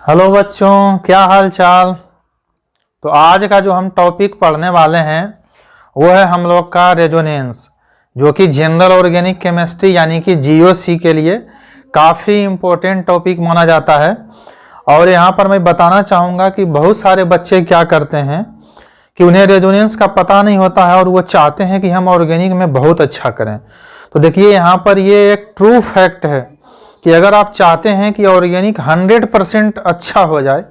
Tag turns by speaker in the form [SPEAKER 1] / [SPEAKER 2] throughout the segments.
[SPEAKER 1] Hello बच्चों, क्या हाल चाल। तो आज का जो हम टॉपिक पढ़ने वाले हैं वो है हम लोग का रेजोनेंस, जो कि जनरल ऑर्गेनिक केमिस्ट्री यानी कि जीओसी के लिए काफ़ी इम्पोर्टेंट टॉपिक माना जाता है। और यहाँ पर मैं बताना चाहूँगा कि बहुत सारे बच्चे क्या करते हैं कि उन्हें रेजोनेंस का पता नहीं होता है और वो चाहते हैं कि हम ऑर्गेनिक में बहुत अच्छा करें। तो देखिए यहाँ पर ये एक ट्रू फैक्ट है कि अगर आप चाहते हैं कि ऑर्गेनिक 100% अच्छा हो जाए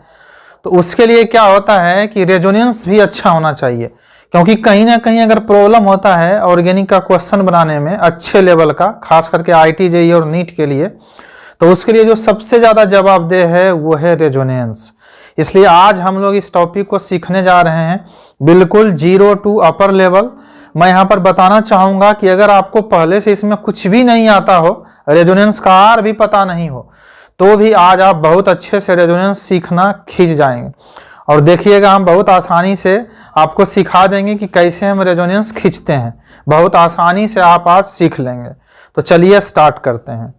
[SPEAKER 1] तो उसके लिए क्या होता है कि रेजोनेंस भी अच्छा होना चाहिए, क्योंकि कहीं ना कहीं अगर प्रॉब्लम होता है ऑर्गेनिक का क्वेश्चन बनाने में अच्छे लेवल का, खास करके आईटी जेईई और नीट के लिए, तो उसके लिए जो सबसे ज़्यादा जवाबदेह है वो है रेजोनेंस। इसलिए आज हम लोग इस टॉपिक को सीखने जा रहे हैं बिल्कुल 0 टू अपर लेवल। मैं यहाँ पर बताना चाहूँगा कि अगर आपको पहले से इसमें कुछ भी नहीं आता हो, रेजोनेंस का आर भी पता नहीं हो, तो भी आज आप बहुत अच्छे से रेजोनेंस सीखना खींच जाएंगे। और देखिएगा हम बहुत आसानी से आपको सिखा देंगे कि कैसे हम रेजोनेंस खींचते हैं। बहुत आसानी से आप आज सीख लेंगे। तो चलिए स्टार्ट करते हैं।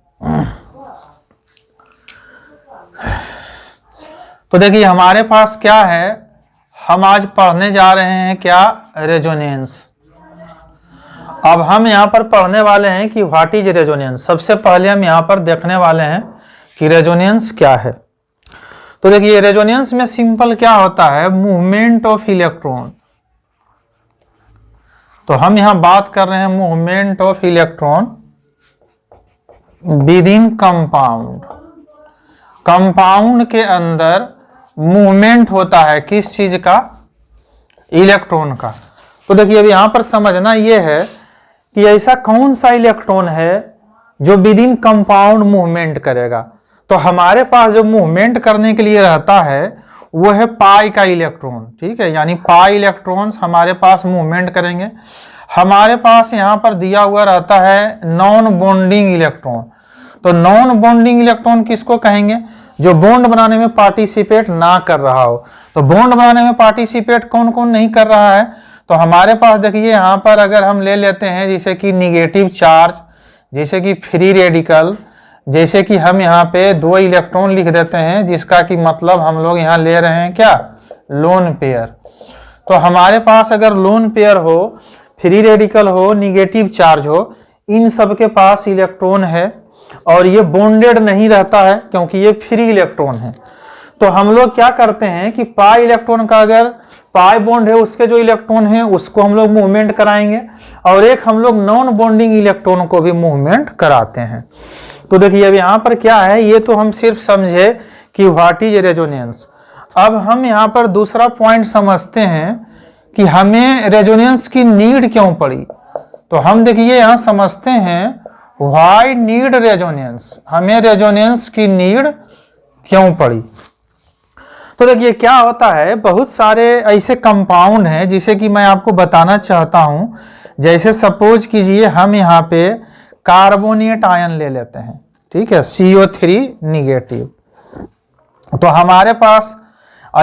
[SPEAKER 1] तो देखिए हमारे पास क्या है, हम आज पढ़ने जा रहे हैं क्या, रेजोनेंस। अब हम यहाँ पर पढ़ने वाले हैं कि व्हाट इज रेजोनेंस। सबसे पहले हम यहाँ पर देखने वाले हैं कि रेजोनेंस क्या है। तो देखिए रेजोनेंस में सिंपल क्या होता है, मूवमेंट ऑफ इलेक्ट्रॉन। तो हम यहाँ बात कर रहे हैं movement of electron with in compound. Compound के अंदर मूवमेंट होता है किस चीज का, इलेक्ट्रॉन का। तो देखिए अब यहां पर समझना यह है कि ऐसा कौन सा इलेक्ट्रॉन है जो विद इन कंपाउंड मूवमेंट करेगा। तो हमारे पास जो मूवमेंट करने के लिए रहता है वो है पाई का इलेक्ट्रॉन, ठीक है, यानी पाई इलेक्ट्रॉन्स हमारे पास मूवमेंट करेंगे। हमारे पास यहां पर दिया हुआ रहता है नॉन बॉन्डिंग इलेक्ट्रॉन। तो नॉन बॉन्डिंग इलेक्ट्रॉन किसको कहेंगे, जो बॉन्ड बनाने में पार्टिसिपेट ना कर रहा हो। तो बॉन्ड बनाने में पार्टिसिपेट कौन कौन नहीं कर रहा है, तो हमारे पास देखिए यहाँ पर अगर हम ले लेते हैं जैसे कि निगेटिव चार्ज, जैसे कि फ्री रेडिकल, जैसे कि हम यहाँ पे 2 इलेक्ट्रॉन लिख देते हैं जिसका कि मतलब हम लोग यहाँ ले रहे हैं क्या, लोन पेयर। तो हमारे पास अगर लोन पेयर हो, फ्री रेडिकल हो, निगेटिव चार्ज हो, इन सब के पास इलेक्ट्रॉन है और ये बॉन्डेड नहीं रहता है क्योंकि ये फ्री इलेक्ट्रॉन है। तो हम लोग क्या करते हैं कि पाई इलेक्ट्रॉन का अगर पाई बॉन्ड है उसके जो इलेक्ट्रॉन है उसको हम लोग मूवमेंट कराएंगे और एक हम लोग नॉन बॉन्डिंग इलेक्ट्रॉन को भी मूवमेंट कराते हैं। तो देखिए अब यहाँ पर क्या है, ये तो हम सिर्फ समझे कि व्हाट इज रेजोनेंस। अब हम यहाँ पर दूसरा पॉइंट समझते हैं कि हमें रेजोनेंस की नीड क्यों पड़ी। तो हम देखिए यहाँ समझते हैं व्हाई नीड रेजोनेंस, हमें रेजोनेंस की नीड क्यों पड़ी। तो देखिए क्या होता है, बहुत सारे ऐसे कंपाउंड हैं जिसे कि मैं आपको बताना चाहता हूं। जैसे सपोज कीजिए हम यहाँ पे कार्बोनेट आयन ले लेते हैं, ठीक है, CO3 निगेटिव। तो हमारे पास,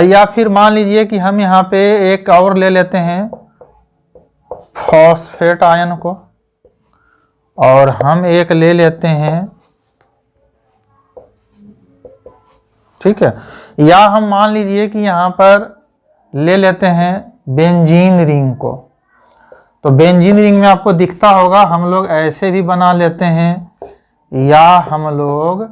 [SPEAKER 1] या फिर मान लीजिए कि हम यहाँ पे एक और ले लेते हैं फॉस्फेट आयन को, और हम एक ले लेते हैं, ठीक है, या हम मान लीजिए कि यहाँ पर ले लेते हैं बेंजीन रिंग को। तो बेंजीन रिंग में आपको दिखता होगा हम लोग ऐसे भी बना लेते हैं या हम लोग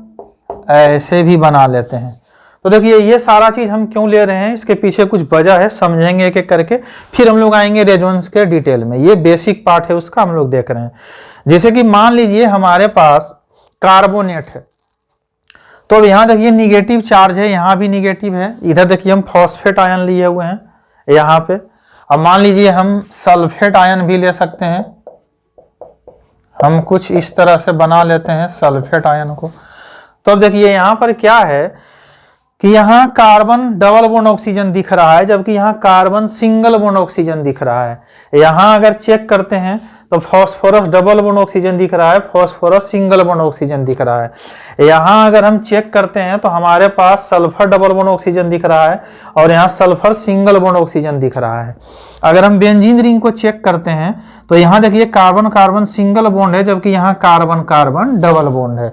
[SPEAKER 1] ऐसे भी बना लेते हैं। तो देखिए ये सारा चीज हम क्यों ले रहे हैं, इसके पीछे कुछ वजह है, समझेंगे एक एक करके, फिर हम लोग आएंगे रेजोनेंस के डिटेल में। ये बेसिक पार्ट है उसका हम लोग देख रहे हैं। जैसे कि मान लीजिए हमारे पास कार्बोनेट है, तो अब यहाँ देखिए निगेटिव चार्ज है, यहाँ भी निगेटिव है। इधर देखिए हम फॉस्फेट आयन लिए हुए हैं यहाँ पे। अब मान लीजिए हम सल्फेट आयन भी ले सकते हैं, हम कुछ इस तरह से बना लेते हैं सल्फेट आयन को। तो अब देखिए यहाँ पर क्या है कि यहाँ कार्बन डबल बॉन्ड ऑक्सीजन दिख रहा है, जबकि यहाँ कार्बन सिंगल बॉन्ड ऑक्सीजन दिख रहा है। यहाँ अगर चेक करते हैं तो फॉस्फोरस डबल बॉन्ड ऑक्सीजन दिख रहा है, फॉस्फोरस सिंगल बॉन्ड ऑक्सीजन दिख रहा है। यहाँ अगर हम चेक करते हैं तो हमारे पास सल्फर डबल बॉन्ड ऑक्सीजन दिख रहा है और यहाँ सल्फर सिंगल बॉन्ड ऑक्सीजन दिख रहा है। अगर हम बेंजीन रिंग को चेक करते हैं तो यहाँ देखिए कार्बन कार्बन सिंगल बॉन्ड है, जबकि यहाँ कार्बन कार्बन डबल बॉन्ड है।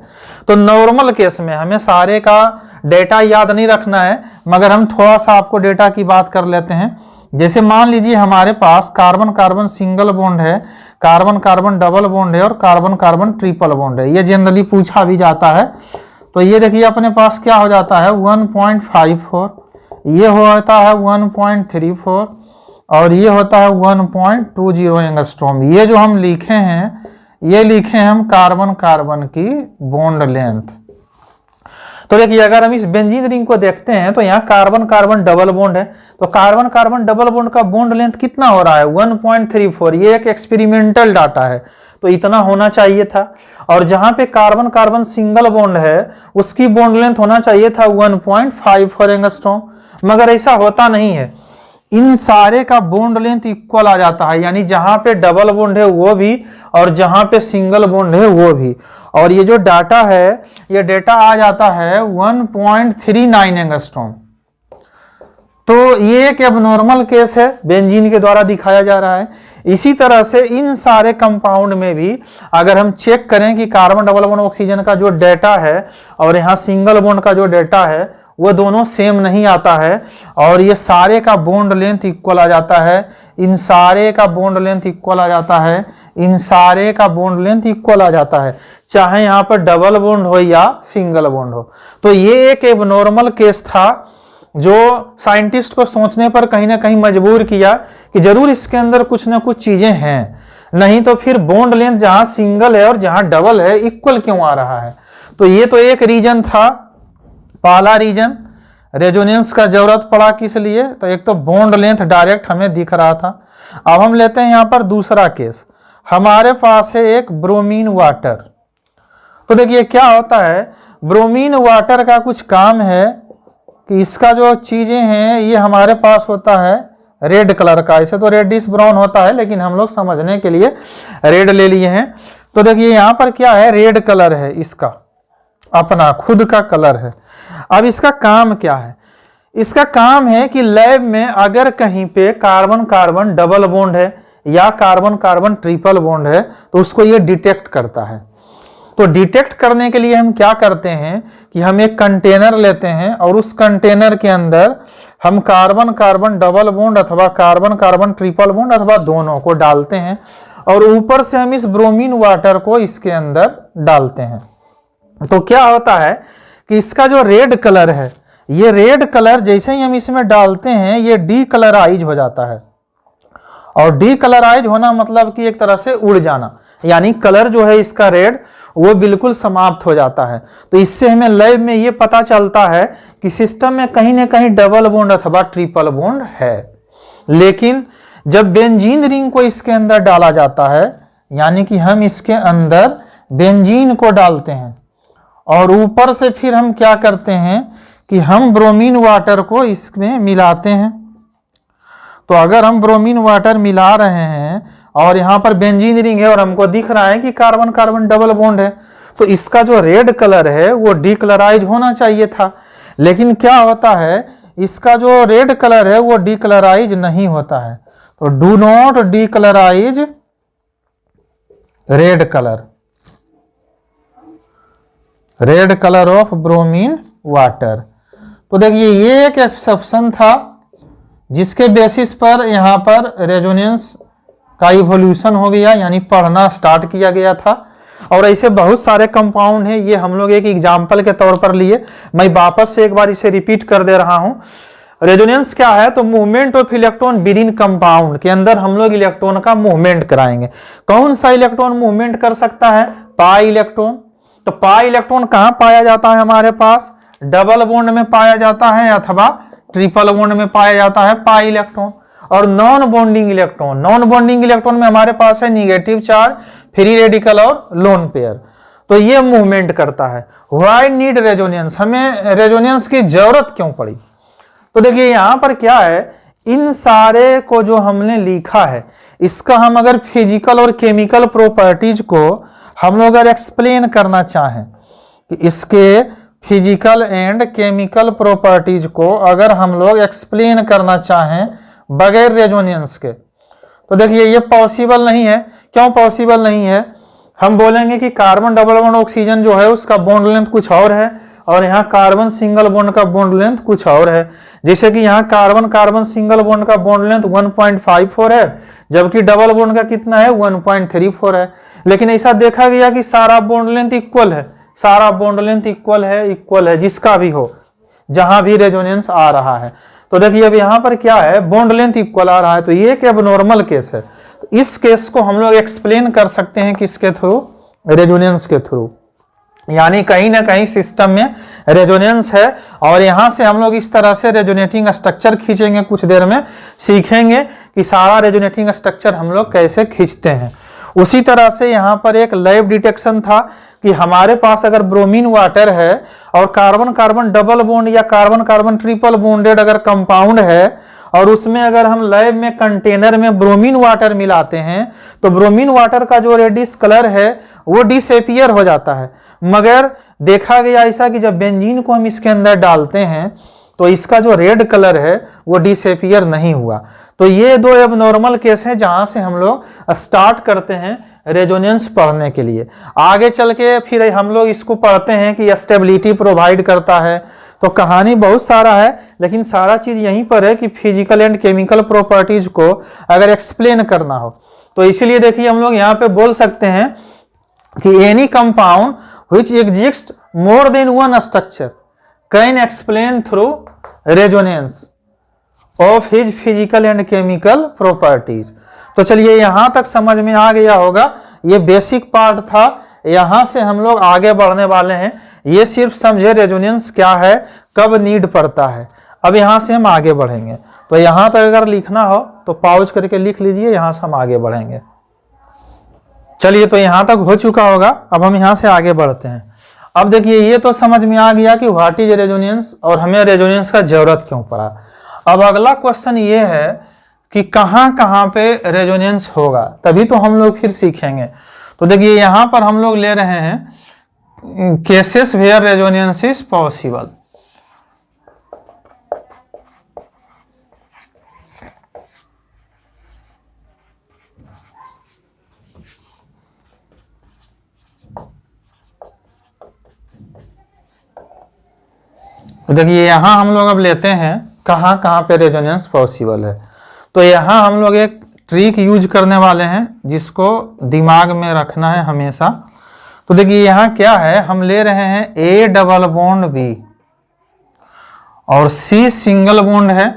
[SPEAKER 1] तो नॉर्मल केस में हमें सारे का डेटा याद नहीं रखना है, मगर हम थोड़ा सा आपको डेटा की बात कर लेते हैं। जैसे मान लीजिए हमारे पास कार्बन कार्बन सिंगल बॉन्ड है, कार्बन कार्बन डबल बॉन्ड है और कार्बन कार्बन ट्रिपल बॉन्ड है। ये जनरली पूछा भी जाता है। तो ये देखिए अपने पास क्या हो जाता है 1.54, ये होता है 1.34 और ये होता है 1.20 एंगस्ट्रॉम। ये जो हम लिखे हैं, ये लिखे हैं हम कार्बन कार्बन की बॉन्ड लेंथ। तो देखिए अगर हम इस बेंजीन रिंग को देखते हैं तो यहाँ कार्बन कार्बन डबल बॉन्ड है, तो कार्बन कार्बन डबल बॉन्ड का बॉन्ड लेंथ कितना हो रहा है 1.34। ये एक एक्सपेरिमेंटल डाटा है, तो इतना होना चाहिए था। और जहां पे कार्बन कार्बन सिंगल बॉन्ड है उसकी बॉन्ड लेंथ होना चाहिए था 1.54 एंगस्ट्रॉम, मगर ऐसा होता नहीं है। इन सारे का बॉन्ड लेंथ इक्वल आ जाता है, यानी जहां पे डबल बॉन्ड है वो भी और जहां पे सिंगल बॉन्ड है वो भी। और ये जो डाटा है ये डेटा आ जाता है 1.39 एंगस्ट्रॉम। तो ये एक एबनॉर्मल केस है, बेंजीन के द्वारा दिखाया जा रहा है। इसी तरह से इन सारे कंपाउंड में भी अगर हम चेक करें कि कार्बन डबल बॉन्ड ऑक्सीजन का जो डेटा है और यहाँ सिंगल बॉन्ड का जो डेटा है वो दोनों सेम नहीं आता है, और ये सारे का बॉन्ड लेंथ इक्वल आ जाता है, इन सारे का बॉन्ड लेंथ इक्वल आ जाता है, इन सारे का बॉन्ड लेंथ इक्वल आ जाता है, चाहे यहाँ पर डबल बॉन्ड हो या सिंगल बॉन्ड हो। तो ये एक एबनॉर्मल केस था जो साइंटिस्ट को सोचने पर कहीं ना कहीं मजबूर किया कि जरूर इसके अंदर कुछ ना कुछ चीजें हैं, नहीं तो फिर बॉन्ड लेंथ जहां सिंगल है और जहां डबल है इक्वल क्यों आ रहा है। तो ये तो एक रीजन था, पहला रीजन रेजोनेंस का जरूरत पड़ा किस लिए, तो एक तो बॉन्ड लेंथ डायरेक्ट हमें दिख रहा था। अब हम लेते हैं यहाँ पर दूसरा केस, हमारे पास है एक ब्रोमीन वाटर। तो देखिए क्या होता है, ब्रोमीन वाटर का कुछ काम है कि इसका जो चीजें हैं ये हमारे पास होता है रेड कलर का, इसे तो रेडिश ब्राउन होता है लेकिन हम लोग समझने के लिए रेड ले लिए हैं। तो देखिए यहाँ पर क्या है, रेड कलर है, इसका अपना खुद का कलर है। अब इसका काम क्या है, इसका काम है कि लैब में अगर कहीं पे कार्बन कार्बन डबल बॉन्ड है या कार्बन कार्बन ट्रिपल बॉन्ड है तो उसको ये डिटेक्ट करता है। तो डिटेक्ट करने के लिए हम क्या करते हैं कि हम एक कंटेनर लेते हैं और उस कंटेनर के अंदर हम कार्बन कार्बन डबल बॉन्ड अथवा कार्बन कार्बन ट्रिपल बॉन्ड अथवा दोनों को डालते हैं और ऊपर से हम इस ब्रोमीन वाटर को इसके अंदर डालते हैं। तो क्या होता है कि इसका जो रेड कलर है, ये रेड कलर जैसे ही हम इसमें डालते हैं ये डी कलराइज हो जाता है, और डी कलराइज होना मतलब कि एक तरह से उड़ जाना, यानी कलर जो है इसका रेड वो बिल्कुल समाप्त हो जाता है। तो इससे हमें लैब में ये पता चलता है कि सिस्टम में कहीं ना कहीं डबल बॉन्ड अथवा ट्रिपल बॉन्ड है। लेकिन जब बेंजीन रिंग को इसके अंदर डाला जाता है, यानी कि हम इसके अंदर बेंजीन को डालते हैं और ऊपर से फिर हम क्या करते हैं कि हम ब्रोमीन वाटर को इसमें मिलाते हैं। तो अगर हम ब्रोमीन वाटर मिला रहे हैं और यहाँ पर बेंजीन रिंग है और हमको दिख रहा है कि कार्बन कार्बन डबल बॉन्ड है, तो इसका जो रेड कलर है वो डीकलराइज होना चाहिए था। लेकिन क्या होता है, इसका जो रेड कलर है वो डीकलराइज नहीं होता है। तो do not decolourise red colour, red colour of bromine water. तो देखिए ये एक एक्सेप्शन था जिसके बेसिस पर यहाँ पर रेजोनेंस का इवोल्यूशन हो गया, यानी पढ़ना स्टार्ट किया गया था। और ऐसे बहुत सारे कंपाउंड हैं, ये हम लोग एक एग्जाम्पल के तौर पर लिए। मैं वापस से एक बार इसे रिपीट कर दे रहा हूं। रेजोनेंस क्या है, तो movement of electron with in compound के अंदर हम लोग इलेक्ट्रॉन का मूवमेंट कराएंगे। कौन सा इलेक्ट्रॉन मूवमेंट कर सकता है, पाई इलेक्ट्रॉन। तो पाई इलेक्ट्रॉन कहां पाया जाता है, हमारे पास डबल बॉन्ड में पाया जाता है अथवा ट्रिपल बॉन्ड में पाया जाता है पाई इलेक्ट्रॉन। और non bonding electron, non bonding electron में हमारे पास है निगेटिव चार्ज, फ्री रेडिकल और लोन पेयर। तो ये मूवमेंट करता है। व्हाई नीड रेजोनेंस, हमें रेजोनेंस की जरूरत क्यों पड़ी। तो देखिए यहां पर क्या है, इन सारे को जो हमने लिखा है, इसका हम अगर फिजिकल और केमिकल प्रॉपर्टीज को हम लोग अगर एक्सप्लेन करना चाहें कि इसके फिजिकल एंड केमिकल प्रॉपर्टीज को अगर हम लोग एक्सप्लेन करना चाहें बगैर रेजोनेंस के, तो देखिए ये पॉसिबल नहीं है। क्यों पॉसिबल नहीं है? हम बोलेंगे कि कार्बन डबल बॉन्ड ऑक्सीजन जो है उसका बॉन्ड लेंथ कुछ और है और यहाँ कार्बन सिंगल बॉन्ड का बॉन्ड लेंथ कुछ और है। जैसे कि यहाँ कार्बन कार्बन सिंगल बॉन्ड का बॉन्ड लेंथ 1.54 है, जबकि डबल बॉन्ड का कितना है 1.34 है। लेकिन ऐसा देखा गया कि सारा बॉन्ड लेंथ इक्वल है, सारा बॉन्ड लेंथ इक्वल है जिसका भी हो, जहां भी रेजोनेंस आ रहा है। तो देखिए अब यहाँ पर क्या है, बॉन्ड लेंथ इक्वल आ रहा है, तो ये एक एबनॉर्मल केस है। तो इस केस को हम लोग एक्सप्लेन कर सकते हैं किसके थ्रू? रेजोनेंस के थ्रू। यानी कहीं ना कहीं सिस्टम में रेजोनेंस है और यहां से हम लोग इस तरह से रेजोनेटिंग स्ट्रक्चर खींचेंगे। कुछ देर में सीखेंगे कि सारा रेजोनेटिंग स्ट्रक्चर हम लोग कैसे खींचते हैं। उसी तरह से यहाँ पर एक लाइव डिटेक्शन था कि हमारे पास अगर ब्रोमीन वाटर है और कार्बन कार्बन डबल बॉन्ड या कार्बन कार्बन ट्रिपल बॉन्डेड अगर कंपाउंड है और उसमें अगर हम लैब में कंटेनर में ब्रोमीन वाटर मिलाते हैं तो ब्रोमीन वाटर का जो रेडिश कलर है वो डिसअपीयर हो जाता है। मगर देखा गया ऐसा कि जब बेंजीन को हम इसके अंदर डालते हैं तो इसका जो रेड कलर है वो डिसअपीयर नहीं हुआ। तो ये दो एबनॉर्मल केस हैं जहां से हम लोग स्टार्ट करते हैं रेजोनेंस पढ़ने के लिए। आगे चल के फिर हम लोग इसको पढ़ते हैं कि स्टेबिलिटी प्रोवाइड करता है। तो कहानी बहुत सारा है, लेकिन सारा चीज यहीं पर है कि फिजिकल एंड केमिकल प्रॉपर्टीज को अगर एक्सप्लेन करना हो तो इसीलिए देखिए हम लोग यहाँ पे बोल सकते हैं कि any compound which exist more than one structure can explain through resonance of his physical and chemical properties. तो चलिए यहां तक समझ में आ गया होगा, ये बेसिक पार्ट था। यहां से हम लोग आगे बढ़ने वाले हैं। ये सिर्फ समझे रेजोनेंस क्या है, कब नीड पड़ता है। अब यहां से हम आगे बढ़ेंगे। तो यहां तक अगर लिखना हो तो पॉज करके लिख लीजिए, यहां से हम आगे बढ़ेंगे। चलिए तो यहां तक हो चुका होगा, अब हम यहां से आगे बढ़ते हैं। अब देखिए ये तो समझ में आ गया कि व्हाट इज रेजोनेंस और हमें रेजोनेंस का जरूरत क्यों पड़ा। अब अगला क्वेश्चन ये है कि कहां पे रेजोनेंस होगा, तभी तो हम लोग फिर सीखेंगे। तो देखिए यहां पर हम लोग ले रहे हैं cases where resonance is possible. तो देखिए यहां हम लोग अब लेते हैं कहां पे रेजोनेंस पॉसिबल है। तो यहां हम लोग एक ट्रिक यूज करने वाले हैं जिसको दिमाग में रखना है हमेशा। तो देखिए यहां क्या है, हम ले रहे हैं ए डबल बॉन्ड बी और सी सिंगल बॉन्ड है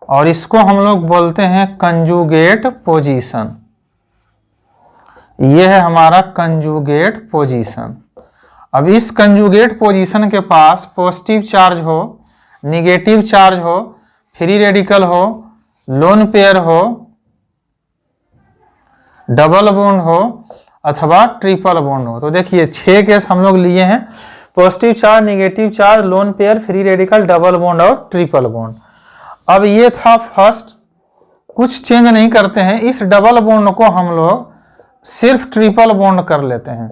[SPEAKER 1] और इसको हम लोग बोलते हैं कंजुगेट पोजीशन। ये है हमारा कंजुगेट पोजीशन। अब इस कंजुगेट पोजीशन के पास पॉजिटिव चार्ज हो, निगेटिव चार्ज हो, फ्री रेडिकल हो, लोन पेयर हो, डबल बॉन्ड हो अथवा ट्रिपल बॉन्ड हो। तो देखिए 6 केस हम लोग लिए हैं, positive charge, negative charge, lone pair, free radical, double bond और ट्रिपल बॉन्ड। अब ये था फर्स्ट, कुछ चेंज नहीं करते हैं। इस डबल बॉन्ड को हम लोग सिर्फ ट्रिपल बॉन्ड कर लेते हैं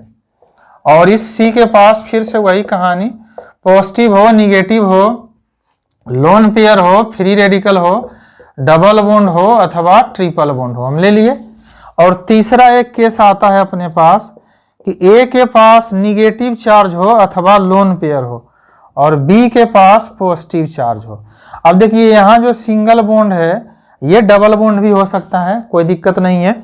[SPEAKER 1] और इस सी के पास फिर से वही कहानी, पॉजिटिव हो, निगेटिव हो, लोन पेयर हो, फ्री रेडिकल हो, डबल बॉन्ड हो अथवा ट्रिपल बॉन्ड हो, हम ले लिए। और तीसरा एक केस आता है अपने पास कि ए के पास निगेटिव चार्ज हो अथवा लोन पेयर हो और बी के पास पॉजिटिव चार्ज हो। अब देखिए यहाँ जो सिंगल बॉन्ड है ये डबल बॉन्ड भी हो सकता है, कोई दिक्कत नहीं है।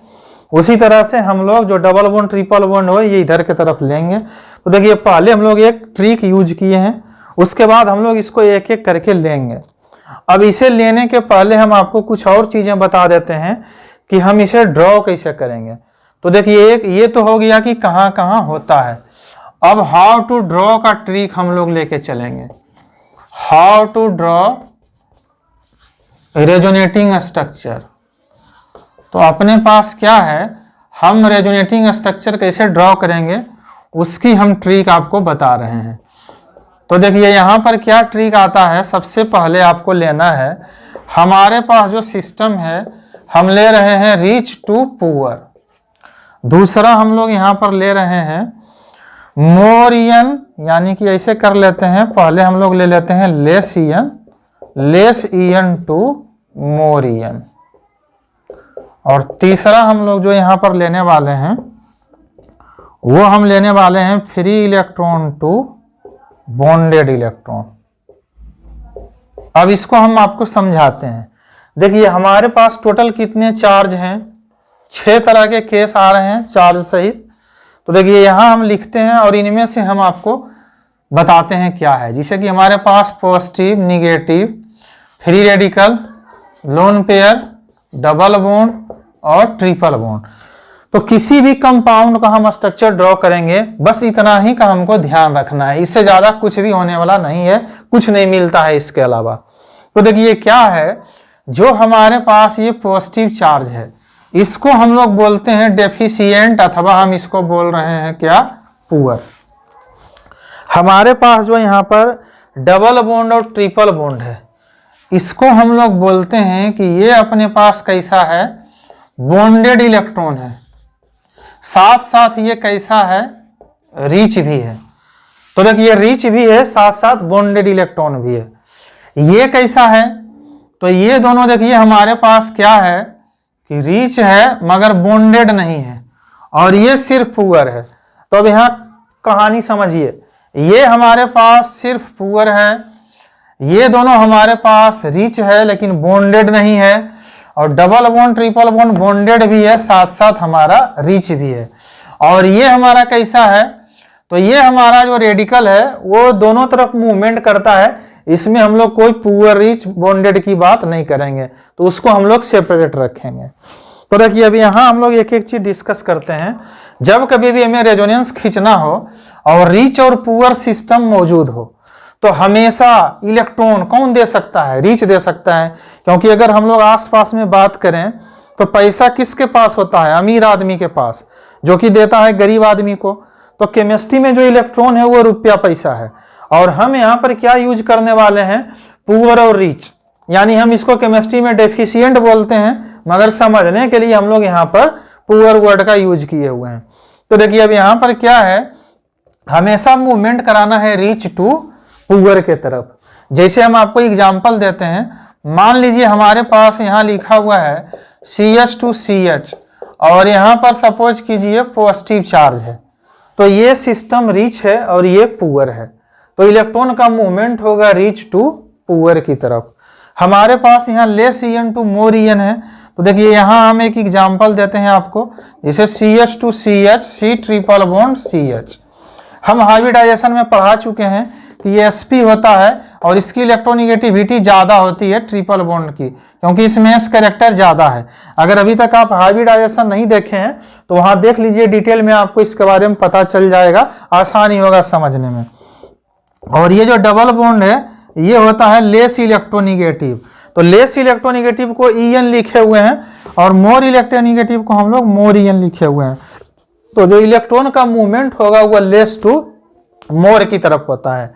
[SPEAKER 1] उसी तरह से हम लोग जो डबल बॉन्ड ट्रिपल बॉन्ड हो ये इधर की तरफ लेंगे। तो देखिए पहले हम लोग एक ट्रिक यूज किए हैं, उसके बाद हम लोग इसको एक एक करके लेंगे। अब इसे लेने के पहले हम आपको कुछ और चीजें बता देते हैं कि हम इसे ड्रॉ कैसे करेंगे। तो देखिए एक ये तो हो गया कि कहाँ कहाँ होता है। अब हाउ टू ड्रॉ का ट्रिक हम लोग लेके चलेंगे। How to draw resonating structure. तो अपने पास क्या है, हम रेजोनेटिंग स्ट्रक्चर कैसे ड्रॉ करेंगे उसकी हम ट्रिक आपको बता रहे हैं। तो देखिए यहाँ पर क्या ट्रिक आता है, सबसे पहले आपको लेना है, हमारे पास जो सिस्टम है हम ले रहे हैं रिच टू पुअर। दूसरा हम लोग यहां पर ले रहे हैं मोर ईयन, यानी कि ऐसे कर लेते हैं, पहले हम लोग ले लेते हैं less EN to more EN. और तीसरा हम लोग जो यहां पर लेने वाले हैं वो हम लेने वाले हैं free electron to bonded electron. अब इसको हम आपको समझाते हैं। देखिए हमारे पास टोटल कितने चार्ज हैं, 6 तरह के केस आ रहे हैं चार्ज सहित। तो देखिए यहां हम लिखते हैं और इनमें से हम आपको बताते हैं क्या है। जैसे कि हमारे पास positive, negative, free radical, lone pair, double bond और ट्रिपल बॉन्ड। तो किसी भी कंपाउंड का हम स्ट्रक्चर ड्रॉ करेंगे, बस इतना ही का हमको ध्यान रखना है, इससे ज्यादा कुछ भी होने वाला नहीं है, कुछ नहीं मिलता है इसके अलावा। तो देखिए क्या है, जो हमारे पास ये पॉजिटिव चार्ज है इसको हम लोग बोलते हैं डेफिशिएंट, अथवा हम इसको बोल रहे हैं क्या, पुअर। हमारे पास जो यहाँ पर डबल बॉन्ड और ट्रिपल बॉन्ड है इसको हम लोग बोलते हैं कि ये अपने पास कैसा है, बॉन्डेड इलेक्ट्रॉन है, साथ साथ ये कैसा है, रिच भी है। तो देखिए रिच भी है, साथ साथ बॉन्डेड इलेक्ट्रॉन भी है। ये कैसा है, तो ये दोनों देखिए हमारे पास क्या है कि रिच है मगर बॉन्डेड नहीं है, और ये सिर्फ पुअर है। तो अब यहाँ कहानी समझिए, ये हमारे पास सिर्फ पुअर है, ये दोनों हमारे पास रिच है लेकिन बॉन्डेड नहीं है, और double bond triple bond bonded भी है, साथ साथ हमारा रिच भी है। और ये हमारा कैसा है, तो ये हमारा जो रेडिकल है वो दोनों तरफ मूवमेंट करता है, इसमें हम लोग कोई पुअर रिच बॉन्डेड की बात नहीं करेंगे, तो उसको हम लोग सेपरेट रखेंगे। तो देखिए अभी यहाँ हम लोग एक एक चीज डिस्कस करते हैं। जब कभी भी हमें रेजोनेंस खींचना हो और रिच और पुअर सिस्टम मौजूद हो तो हमेशा इलेक्ट्रॉन कौन दे सकता है, रिच दे सकता है। क्योंकि अगर हम लोग आसपास में बात करें तो पैसा किसके पास होता है, अमीर आदमी के पास, जो कि देता है गरीब आदमी को। तो केमिस्ट्री में जो इलेक्ट्रॉन है वो रुपया पैसा है, और हम यहाँ पर क्या यूज करने वाले हैं, पुअर और रिच, यानी हम इसको केमिस्ट्री में डेफिशिएंट बोलते हैं, मगर समझने के लिए हम लोग यहाँ पर पुअर वर्ड का यूज किए हुए हैं। तो देखिए अब यहाँ पर क्या है, हमेशा मूवमेंट कराना है रिच टू पुअर के तरफ। जैसे हम आपको एग्जांपल देते हैं, मान लीजिए हमारे पास यहाँ लिखा हुआ है CH टू CH, और यहाँ पर सपोज कीजिए पॉजिटिव चार्ज है, तो ये सिस्टम रिच है और ये पुअर है, तो इलेक्ट्रॉन का मूवमेंट होगा रिच टू पुअर की तरफ। हमारे पास यहाँ less EN to more EN है, तो देखिए यहाँ हम एक एग्जांपल देते हैं आपको, जैसे CH to CH, C triple bond CH। हम हाइब्रिडाइजेशन में पढ़ा चुके हैं कि ये sp होता है और इसकी इलेक्ट्रोनिगेटिविटी ज्यादा होती है ट्रिपल बॉन्ड की, क्योंकि इसमें s कैरेक्टर ज्यादा है। अगर अभी तक आप हाइब्रिडाइजेशन नहीं देखे हैं तो वहां देख लीजिए, डिटेल में आपको इसके बारे में पता चल जाएगा, आसानी होगा समझने में। और ये जो डबल बॉन्ड है ये होता है लेस इलेक्ट्रोनिगेटिव, तो लेस इलेक्ट्रोनिगेटिव को EN लिखे हुए हैं और मोर इलेक्ट्रोनिगेटिव को हम लोग मोर EN लिखे हुए हैं। तो जो इलेक्ट्रॉन का मूवमेंट होगा वो लेस टू मोर की तरफ होता है।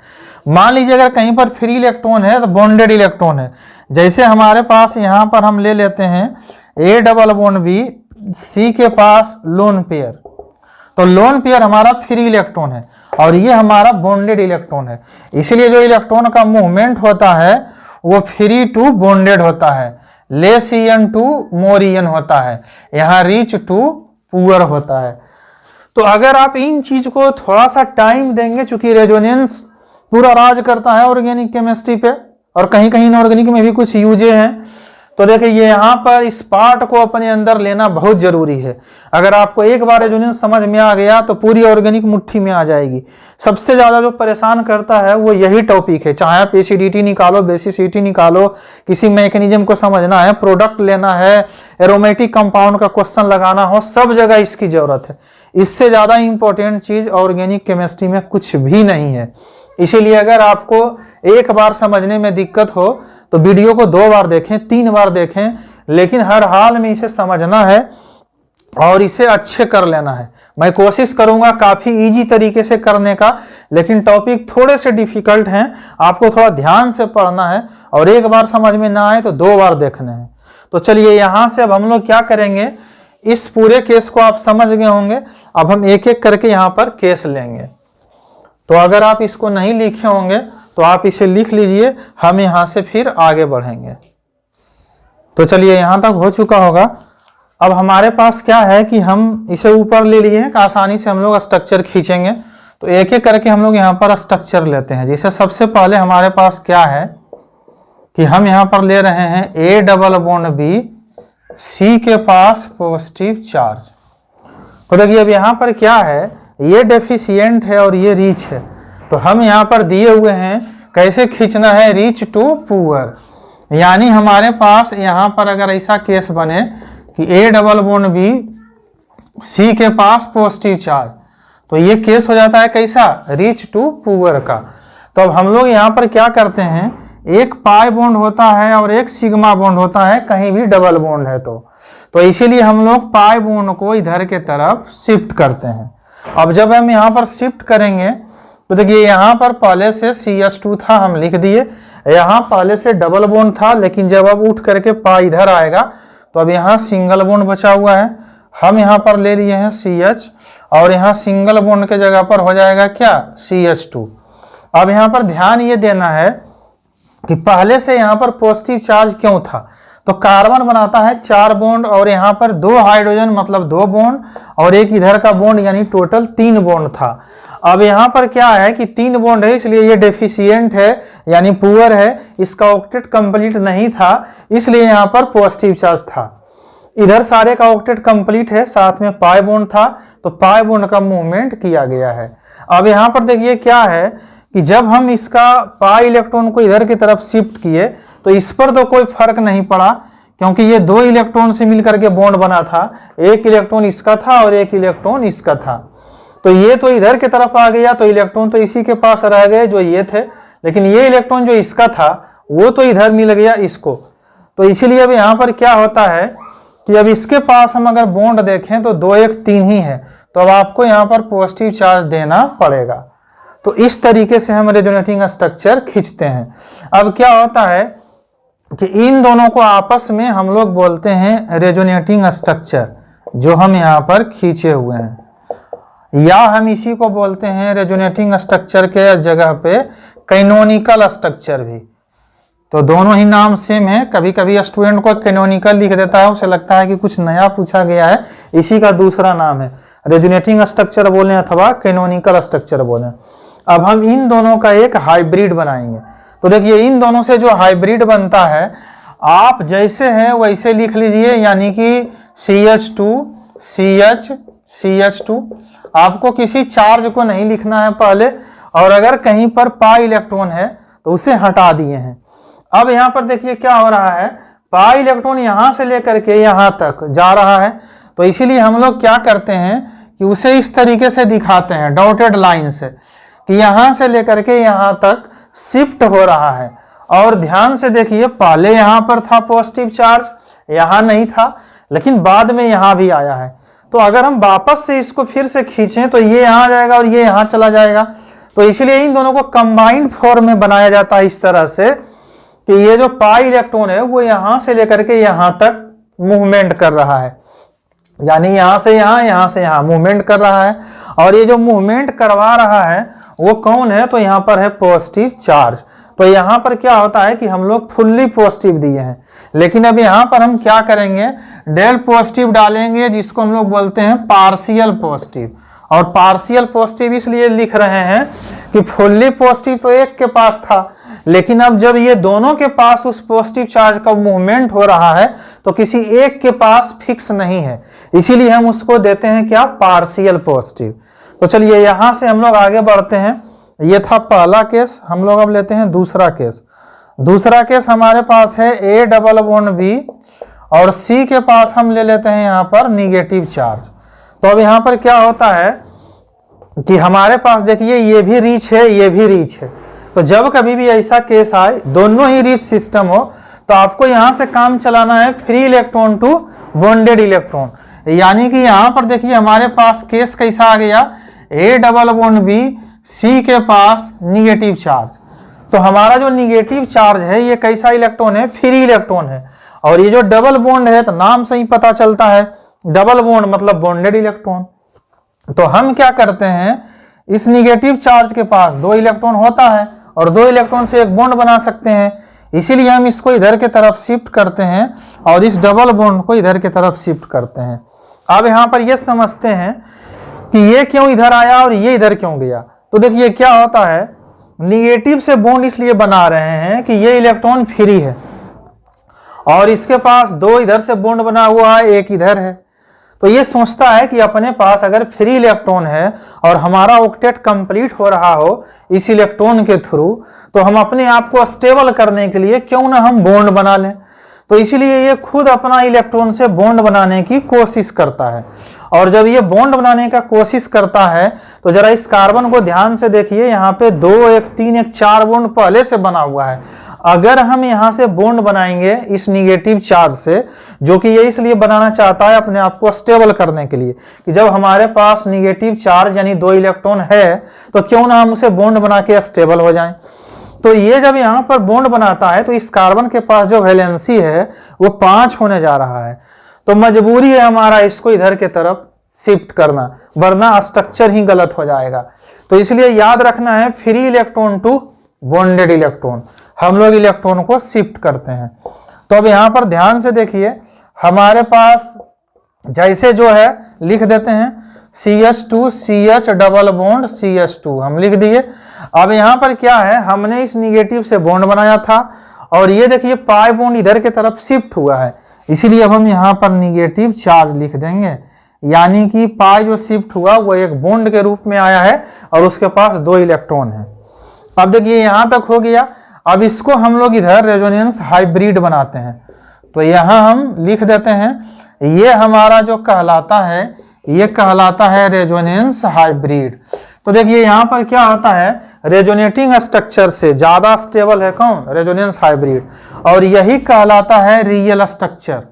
[SPEAKER 1] मान लीजिए अगर कहीं पर फ्री इलेक्ट्रॉन है तो बॉन्डेड इलेक्ट्रॉन है, जैसे हमारे पास यहाँ पर हम ले लेते हैं A double bond B, C के पास लोन पेयर, तो लोन पेयर हमारा फ्री इलेक्ट्रॉन है और ये हमारा बॉन्डेड इलेक्ट्रॉन है। इसलिए जो इलेक्ट्रॉन का मूवमेंट होता है वो फ्री टू बॉन्डेड होता है, less EN to more EN होता है, यहाँ रिच टू पुअर होता है। तो अगर आप इन चीज को थोड़ा सा टाइम देंगे, चूंकि रेजोनेंस पूरा राज करता है ऑर्गेनिक केमिस्ट्री पे और कहीं कहीं इनऑर्गेनिक में भी कुछ यूजे हैं, तो देखिए ये यहाँ पर इस पार्ट को अपने अंदर लेना बहुत जरूरी है। अगर आपको एक बार रेजोनेंस समझ में आ गया तो पूरी ऑर्गेनिक मुट्ठी में आ जाएगी। सबसे ज्यादा जो परेशान करता है वो यही टॉपिक है, चाहे आप एसिडिटी निकालो, बेसिसिटी निकालो, किसी मैकेनिज्म को समझना है, प्रोडक्ट लेना है, एरोमेटिक कंपाउंड का क्वेश्चन लगाना हो, सब जगह इसकी जरूरत है। इससे ज्यादा इंपॉर्टेंट चीज ऑर्गेनिक केमिस्ट्री में कुछ भी नहीं है। इसीलिए अगर आपको एक बार समझने में दिक्कत हो तो वीडियो को 2 बार देखें, 3 बार देखें, लेकिन हर हाल में इसे समझना है, और इसे अच्छे कर लेना है। मैं कोशिश करूंगा काफी इजी तरीके से करने का, लेकिन टॉपिक थोड़े से डिफिकल्ट हैं, आपको थोड़ा ध्यान से पढ़ना है और एक बार समझ में ना आए तो 2 बार देखने हैं। तो चलिए यहां से अब हम लोग क्या करेंगे, इस पूरे केस को आप समझ गए होंगे, अब हम एक एक करके यहां पर केस लेंगे। तो अगर आप इसको नहीं लिखे होंगे तो आप इसे लिख लीजिए, हम यहां से फिर आगे बढ़ेंगे। तो चलिए यहां तक हो चुका होगा। अब हमारे पास क्या है कि हम इसे ऊपर ले लिए हैं, आसानी से हम लोग स्ट्रक्चर खींचेंगे। तो एक एक करके हम लोग यहाँ पर स्ट्रक्चर लेते हैं। जैसे सबसे पहले हमारे पास क्या है कि हम यहाँ पर ले रहे हैं A double bond B, C के पास पॉजिटिव चार्ज। तो देखिए अब यहाँ पर क्या है, ये डेफिशिएंट है और ये रीच है। तो हम यहाँ पर दिए हुए हैं कैसे खींचना है, रीच टू पुअर। यानी हमारे पास यहाँ पर अगर ऐसा केस बने कि A double bond B, C के पास पॉजिटिव चार्ज, तो ये केस हो जाता है कैसा, रीच टू पुअर का। तो अब हम लोग यहाँ पर क्या करते हैं, एक पाई बॉन्ड होता है और एक सिग्मा बॉन्ड होता है, कहीं भी डबल बॉन्ड है तो इसीलिए हम लोग पाई बॉन्ड को इधर के तरफ शिफ्ट करते हैं। अब जब हम यहाँ पर शिफ्ट करेंगे तो देखिए यहाँ पर पहले से CH2 था, हम लिख दिए। यहाँ पहले से डबल बॉन्ड था, लेकिन जब अब उठ करके पाई इधर आएगा तो अब यहाँ सिंगल बॉन्ड बचा हुआ है। हम यहाँ पर ले लिए हैं CH और यहाँ सिंगल बॉन्ड के जगह पर हो जाएगा क्या, CH2। अब यहाँ पर ध्यान ये देना है कि पहले से यहाँ पर पॉजिटिव चार्ज क्यों था, तो कार्बन बनाता है 4 बॉन्ड और यहाँ पर 2 हाइड्रोजन मतलब 2 बॉन्ड और एक इधर का बॉन्ड, यानी टोटल 3 बॉन्ड था। अब यहाँ पर क्या है कि 3 बॉन्ड है, इसलिए ये डेफिशिएंट है यानी पुअर है, इसका ऑक्टेट कंप्लीट नहीं था, इसलिए यहाँ पर पॉजिटिव चार्ज था। इधर सारे का ऑक्टेट कंप्लीट है, साथ में पाई बॉन्ड था, तो पाई बॉन्ड का मूवमेंट किया गया है। अब यहाँ पर देखिए क्या है कि जब हम इसका पाई इलेक्ट्रॉन को इधर की तरफ शिफ्ट किए तो इस पर तो कोई फर्क नहीं पड़ा, क्योंकि ये 2 इलेक्ट्रॉन से मिलकर के बॉन्ड बना था, एक इलेक्ट्रॉन इसका था और एक इलेक्ट्रॉन इसका था। तो ये तो इधर की तरफ आ गया, तो इलेक्ट्रॉन तो इसी के पास रह गए जो ये थे, लेकिन ये इलेक्ट्रॉन जो इसका था वो तो इधर मिल गया इसको। तो इसीलिए अब यहाँ पर क्या होता है कि अब इसके पास हम अगर बॉन्ड देखें तो 2 1 3 ही है, तो अब आपको यहाँ पर पॉजिटिव चार्ज देना पड़ेगा। तो इस तरीके से हम रेजोनेटिंग स्ट्रक्चर खींचते हैं। अब क्या होता है कि इन दोनों को आपस में हम लोग बोलते हैं रेजोनेटिंग स्ट्रक्चर, जो हम यहाँ पर खींचे हुए हैं, या हम इसी को बोलते हैं रेजोनेटिंग स्ट्रक्चर के जगह पे कैनोनिकल स्ट्रक्चर भी। तो दोनों ही नाम सेम है। कभी कभी स्टूडेंट को कैनोनिकल लिख देता है, उसे लगता है कि कुछ नया पूछा गया है, इसी का दूसरा नाम है, रेजोनेटिंग स्ट्रक्चर बोलें अथवा कैनोनिकल स्ट्रक्चर बोलें। अब हम इन दोनों का एक हाइब्रिड बनाएंगे। तो देखिए इन दोनों से जो हाइब्रिड बनता है, आप जैसे हैं वैसे लिख लीजिए, यानी कि CH2 CH CH2। आपको किसी चार्ज को नहीं लिखना है पहले, और अगर कहीं पर पाई इलेक्ट्रॉन है तो उसे हटा दिए हैं। अब यहाँ पर देखिए क्या हो रहा है, पाई इलेक्ट्रॉन यहाँ से लेकर के यहाँ तक जा रहा है, तो इसीलिए हम लोग क्या करते हैं कि उसे इस तरीके से दिखाते हैं डॉटेड लाइन से, कि यहाँ से लेकर के यहाँ तक शिफ्ट हो रहा है। और ध्यान से देखिए, पहले यहाँ पर था पॉजिटिव चार्ज, यहाँ नहीं था, लेकिन बाद में यहाँ भी आया है। तो अगर हम वापस से इसको फिर से खींचें तो ये यहाँ जाएगा और ये यहाँ चला जाएगा। तो इसलिए इन दोनों को कंबाइंड फॉर्म में बनाया जाता है इस तरह से कि ये जो पाई इलेक्ट्रॉन है वो यहाँ से लेकर के यहाँ तक मूवमेंट कर रहा है, यानी यहाँ से यहाँ मूवमेंट कर रहा है। और ये जो मूवमेंट करवा रहा है वो कौन है, तो यहाँ पर है पॉजिटिव चार्ज। तो यहाँ पर क्या होता है कि हम लोग फुल्ली पॉजिटिव दिए हैं, लेकिन अब यहाँ पर हम क्या करेंगे, डेल पॉजिटिव डालेंगे, जिसको हम लोग बोलते हैं पार्शियल पॉजिटिव। और पार्शियल पॉजिटिव इसलिए लिख रहे हैं कि फुल्ली पॉजिटिव तो एक के पास था, लेकिन अब जब ये दोनों के पास उस पॉजिटिव चार्ज का मूवमेंट हो रहा है तो किसी एक के पास फिक्स नहीं है, इसीलिए हम उसको देते हैं क्या, पार्शियल पॉजिटिव। तो चलिए यहां से हम लोग आगे बढ़ते हैं। ये था पहला केस, हम लोग अब लेते हैं दूसरा केस। दूसरा केस हमारे पास है A डबल बॉन्ड B और C के पास हम ले लेते हैं यहाँ पर निगेटिव चार्ज। तो अब यहाँ पर क्या होता है कि हमारे पास देखिए ये भी रीच है, ये भी रीच है। तो जब कभी भी ऐसा केस आए, दोनों ही रीच सिस्टम हो, तो आपको यहाँ से काम चलाना है free electron to bonded electron. यानी कि यहाँ पर देखिए हमारे पास केस कैसा आ गया, A double bond B, C के पास निगेटिव चार्ज। तो हमारा जो निगेटिव चार्ज है ये कैसा इलेक्ट्रॉन है, फ्री इलेक्ट्रॉन है। और ये जो डबल बॉन्ड है तो नाम से ही पता चलता है, डबल बॉन्ड मतलब बॉन्डेड इलेक्ट्रॉन। तो हम क्या करते हैं, इस निगेटिव चार्ज के पास 2 इलेक्ट्रॉन होता है और 2 इलेक्ट्रॉन से एक बॉन्ड बना सकते हैं, इसीलिए हम इसको इधर के तरफ शिफ्ट करते हैं और इस डबल बॉन्ड को इधर के तरफ शिफ्ट करते हैं। अब यहाँ पर ये समझते हैं कि ये क्यों इधर आया और ये इधर क्यों गया। तो देखिए क्या होता है, निगेटिव से बॉन्ड इसलिए बना रहे हैं कि ये इलेक्ट्रॉन फ्री है और इसके पास 2 इधर से बॉन्ड बना हुआ है, एक इधर है। तो ये सोचता है कि अपने पास अगर फ्री इलेक्ट्रॉन है और हमारा ऑक्टेट कंप्लीट हो रहा हो इस इलेक्ट्रॉन के थ्रू, तो हम अपने आप को स्टेबल करने के लिए क्यों ना हम बॉन्ड बना लें। तो इसीलिए ये खुद अपना इलेक्ट्रॉन से बॉन्ड बनाने की कोशिश करता है। और जब ये बॉन्ड बनाने का कोशिश करता है तो जरा इस कार्बन को ध्यान से देखिए, यहाँ पे 2 1 3 1 4 बॉन्ड पहले से बना हुआ है। अगर हम यहाँ से बॉन्ड बनाएंगे इस निगेटिव चार्ज से, जो कि ये इसलिए बनाना चाहता है अपने आप को स्टेबल करने के लिए कि जब हमारे पास निगेटिव चार्ज यानी 2 इलेक्ट्रॉन है तो क्यों ना हम उसे बॉन्ड बना के स्टेबल हो जाएं। तो ये जब यहाँ पर बॉन्ड बनाता है तो इस कार्बन के पास जो वैलेंसी है वो 5 होने जा रहा है। तो मजबूरी है हमारा इसको इधर के तरफ शिफ्ट करना, वरना स्ट्रक्चर ही गलत हो जाएगा। तो इसलिए याद रखना है, free electron to bonded electron हम लोग इलेक्ट्रॉन को शिफ्ट करते हैं। तो अब यहाँ पर ध्यान से देखिए, हमारे पास जैसे जो है लिख देते हैं CH2 CH double bond CH2 हम लिख दिए। अब यहाँ पर क्या है, हमने इस निगेटिव से बॉन्ड बनाया था और ये देखिए पाई बॉन्ड इधर के तरफ शिफ्ट हुआ है, इसीलिए अब हम यहाँ पर निगेटिव चार्ज लिख देंगे। यानी कि पाई जो शिफ्ट हुआ वो एक बॉन्ड के रूप में आया है और उसके पास 2 इलेक्ट्रॉन है। अब देखिए यहाँ तक हो गया। अब इसको हम लोग इधर रेजोनेंस हाइब्रिड बनाते हैं। तो यहाँ हम लिख देते हैं, ये हमारा जो कहलाता है ये कहलाता है रेजोनेंस हाइब्रिड। तो देखिए यहाँ पर क्या होता है, रेजोनेटिंग स्ट्रक्चर से ज्यादा स्टेबल है कौन, रेजोनेंस हाइब्रिड। और यही कहलाता है रियल स्ट्रक्चर,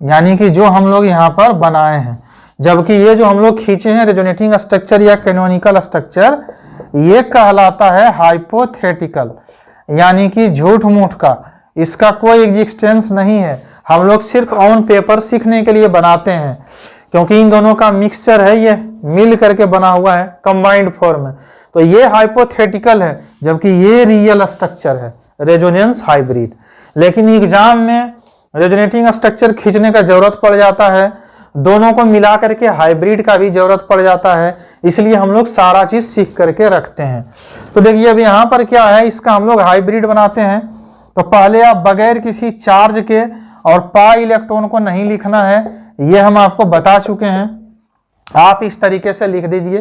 [SPEAKER 1] यानी कि जो हम लोग यहाँ पर बनाए हैं। जबकि ये जो हम लोग खींचे हैं रेजोनेटिंग स्ट्रक्चर या कैनोनिकल स्ट्रक्चर, ये कहलाता है हाइपोथेटिकल, यानी कि झूठ मूठ का, इसका कोई एग्जिस्टेंस नहीं है। हम लोग सिर्फ ऑन पेपर सीखने के लिए बनाते हैं, क्योंकि इन दोनों का मिक्सचर है, ये मिल करके बना हुआ है कंबाइंड फॉर्म में। तो ये हाइपोथेटिकल है जबकि ये रियल स्ट्रक्चर है रेजोनेंस हाइब्रिड। लेकिन एग्जाम में रेजोनेटिंग स्ट्रक्चर खींचने का जरूरत पड़ जाता है, दोनों को मिला करके हाइब्रिड का भी जरूरत पड़ जाता है, इसलिए हम लोग सारा चीज सीख करके रखते हैं। तो देखिए अब यहाँ पर क्या है, इसका हम लोग हाइब्रिड बनाते हैं। तो पहले आप बगैर किसी चार्ज के और पाई इलेक्ट्रॉन को नहीं लिखना है, ये हम आपको बता चुके हैं। आप इस तरीके से लिख दीजिए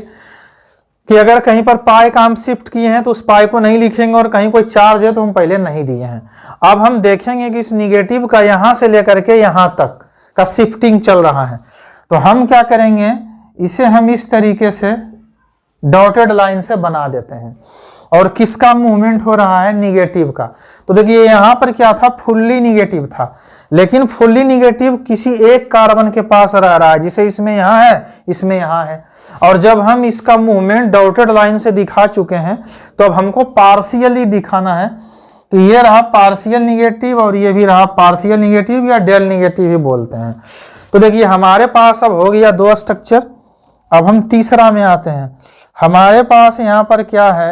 [SPEAKER 1] कि अगर कहीं पर पाई का हम शिफ्ट किए हैं तो उस पाई को नहीं लिखेंगे, और कहीं कोई चार्ज है तो हम पहले नहीं दिए हैं। अब हम देखेंगे कि इस निगेटिव का यहां से लेकर के यहां तक का शिफ्टिंग चल रहा है। तो हम क्या करेंगे, इसे हम इस तरीके से डॉटेड लाइन से बना देते हैं। और किसका मूवमेंट हो रहा है, निगेटिव का। तो देखिए यहाँ पर क्या था, फुल्ली निगेटिव था, लेकिन फुल्ली निगेटिव किसी एक कार्बन के पास रह रहा है, जिसे इसमें यहाँ है, इसमें यहाँ है। और जब हम इसका मूवमेंट डॉटेड लाइन से दिखा चुके हैं तो अब हमको पार्शियली दिखाना है। तो ये रहा पार्शियल निगेटिव और ये भी रहा पार्शियल निगेटिव या डेल निगेटिव ही बोलते हैं। तो देखिए हमारे पास अब हो गया 2 स्ट्रक्चर। अब हम तीसरा में आते हैं। हमारे पास यहाँ पर क्या है,